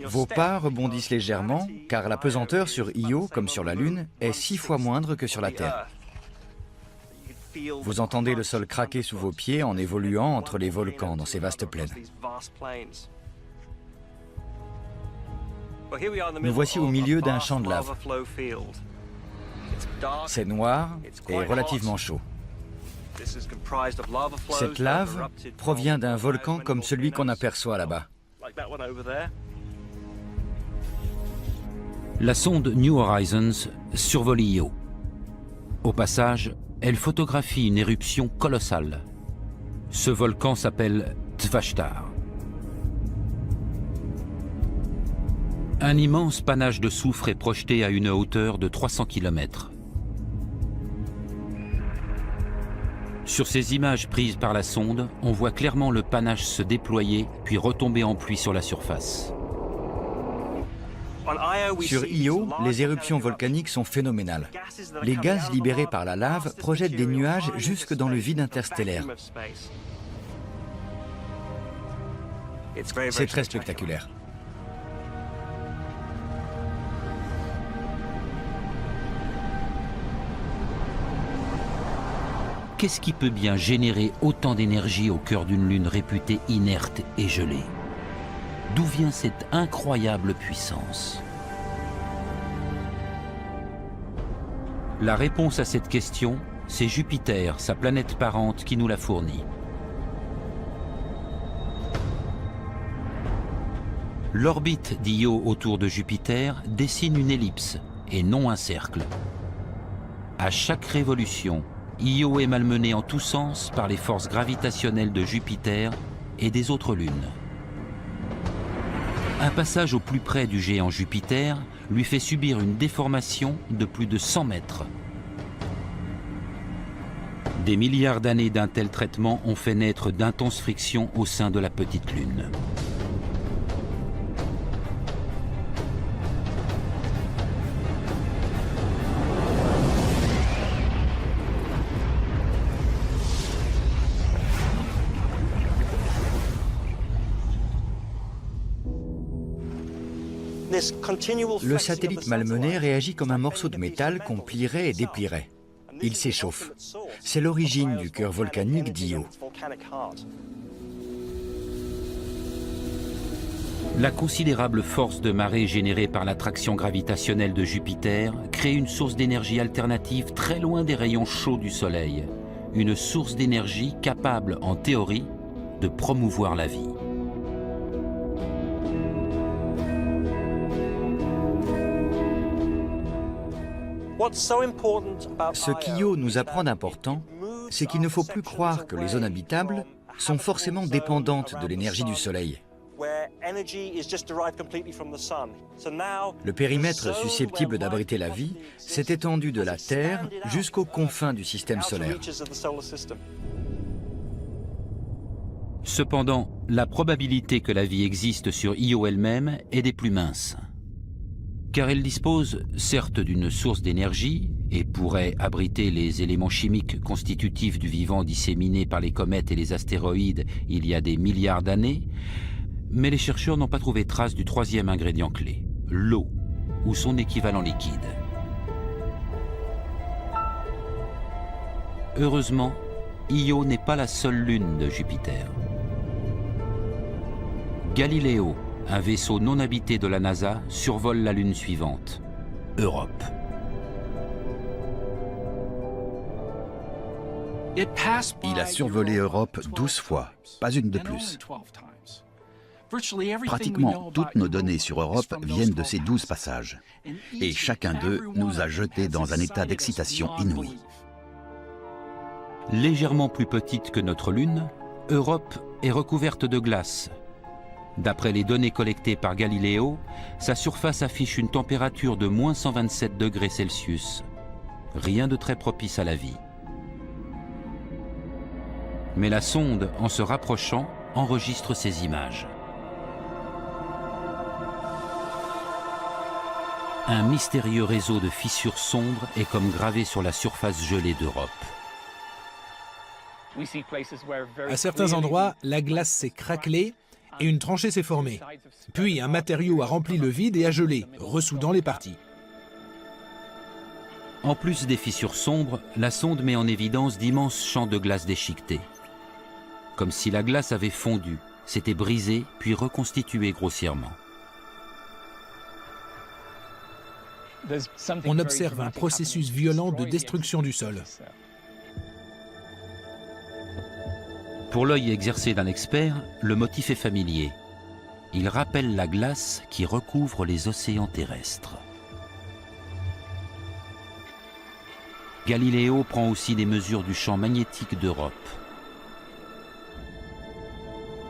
Vos pas rebondissent légèrement, car la pesanteur sur Io, comme sur la Lune, est 6 fois moindre que sur la Terre. Vous entendez le sol craquer sous vos pieds en évoluant entre les volcans dans ces vastes plaines. Nous voici au milieu d'un champ de lave. C'est noir et relativement chaud. Cette lave provient d'un volcan comme celui qu'on aperçoit là-bas. La sonde New Horizons survole Io. Au passage, elle photographie une éruption colossale. Ce volcan s'appelle Tvashtar. Un immense panache de soufre est projeté à une hauteur de 300 km. Sur ces images prises par la sonde, on voit clairement le panache se déployer puis retomber en pluie sur la surface. Sur Io, les éruptions volcaniques sont phénoménales. Les gaz libérés par la lave projettent des nuages jusque dans le vide interstellaire. C'est très spectaculaire. Qu'est-ce qui peut bien générer autant d'énergie au cœur d'une lune réputée inerte et gelée? D'où vient cette incroyable puissance? La réponse à cette question, c'est Jupiter, sa planète parente, qui nous la fournit. L'orbite d'Io autour de Jupiter dessine une ellipse et non un cercle. À chaque révolution, Io est malmenée en tous sens par les forces gravitationnelles de Jupiter et des autres lunes. Un passage au plus près du géant Jupiter lui fait subir une déformation de plus de 100 mètres. Des milliards d'années d'un tel traitement ont fait naître d'intenses frictions au sein de la petite lune. Le satellite malmené réagit comme un morceau de métal qu'on plierait et déplierait. Il s'échauffe. C'est l'origine du cœur volcanique d'Io. La considérable force de marée générée par l'attraction gravitationnelle de Jupiter crée une source d'énergie alternative très loin des rayons chauds du Soleil. Une source d'énergie capable, en théorie, de promouvoir la vie. Ce qu'Io nous apprend d'important, c'est qu'il ne faut plus croire que les zones habitables sont forcément dépendantes de l'énergie du Soleil. Le périmètre susceptible d'abriter la vie s'est étendu de la Terre jusqu'aux confins du système solaire. Cependant, la probabilité que la vie existe sur Io elle-même est des plus minces. Car elle dispose certes d'une source d'énergie et pourrait abriter les éléments chimiques constitutifs du vivant disséminés par les comètes et les astéroïdes il y a des milliards d'années, mais les chercheurs n'ont pas trouvé trace du troisième ingrédient clé, l'eau, ou son équivalent liquide. Heureusement, Io n'est pas la seule lune de Jupiter. Galileo, un vaisseau non habité de la NASA, survole la lune suivante, Europe. Il a survolé Europe 12 fois, pas une de plus. Pratiquement toutes nos données sur Europe viennent de ces 12 passages. Et chacun d'eux nous a jetés dans un état d'excitation inouïe. Légèrement plus petite que notre Lune, Europe est recouverte de glace. D'après les données collectées par Galileo, sa surface affiche une température de moins 127 degrés Celsius. Rien de très propice à la vie. Mais la sonde, en se rapprochant, enregistre ces images. Un mystérieux réseau de fissures sombres est comme gravé sur la surface gelée d'Europe. À certains endroits, la glace s'est craquelée et une tranchée s'est formée. Puis un matériau a rempli le vide et a gelé, ressoudant les parties. En plus des fissures sombres, la sonde met en évidence d'immenses champs de glace déchiquetés. Comme si la glace avait fondu, s'était brisée puis reconstituée grossièrement. On observe un processus violent de destruction du sol. Pour l'œil exercé d'un expert, le motif est familier. Il rappelle la glace qui recouvre les océans terrestres. Galiléo prend aussi des mesures du champ magnétique d'Europe.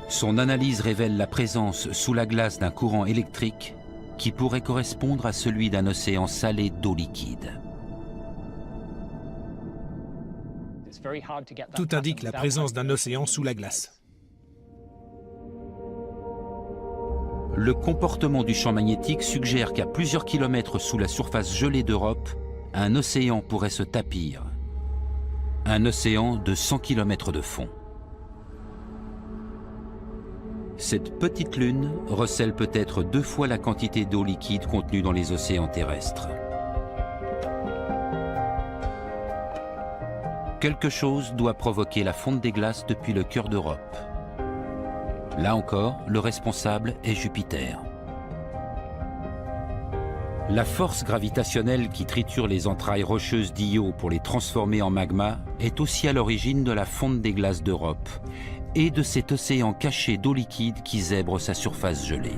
Son analyse révèle la présence sous la glace d'un courant électrique qui pourrait correspondre à celui d'un océan salé d'eau liquide. Tout indique la présence d'un océan sous la glace. Le comportement du champ magnétique suggère qu'à plusieurs kilomètres sous la surface gelée d'Europe, un océan pourrait se tapir. Un océan de 100 km de fond. Cette petite lune recèle peut-être 2 fois la quantité d'eau liquide contenue dans les océans terrestres. Quelque chose doit provoquer la fonte des glaces depuis le cœur d'Europe. Là encore, le responsable est Jupiter. La force gravitationnelle qui triture les entrailles rocheuses d'Io pour les transformer en magma est aussi à l'origine de la fonte des glaces d'Europe et de cet océan caché d'eau liquide qui zèbre sa surface gelée.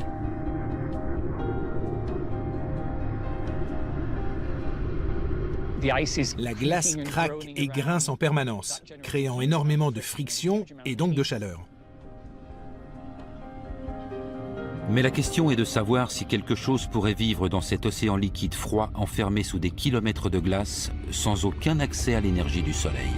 La glace craque et grince en permanence, créant énormément de friction et donc de chaleur. Mais la question est de savoir si quelque chose pourrait vivre dans cet océan liquide froid enfermé sous des kilomètres de glace sans aucun accès à l'énergie du soleil.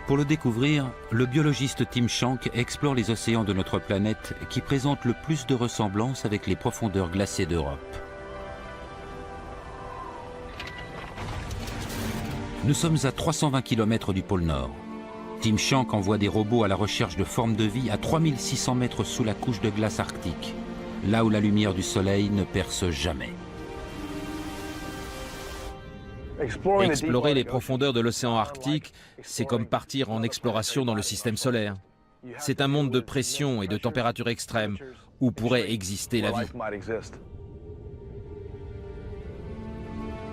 Pour le découvrir, le biologiste Tim Shank explore les océans de notre planète qui présentent le plus de ressemblances avec les profondeurs glacées d'Europe. Nous sommes à 320 km du pôle Nord. Tim Shank envoie des robots à la recherche de formes de vie à 3600 mètres sous la couche de glace arctique, là où la lumière du soleil ne perce jamais. Explorer les profondeurs de l'océan Arctique, c'est comme partir en exploration dans le système solaire. C'est un monde de pression et de température extrême où pourrait exister la vie.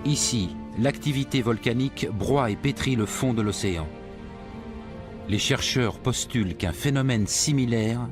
Ici, l'activité volcanique broie et pétrit le fond de l'océan. Les chercheurs postulent qu'un phénomène similaire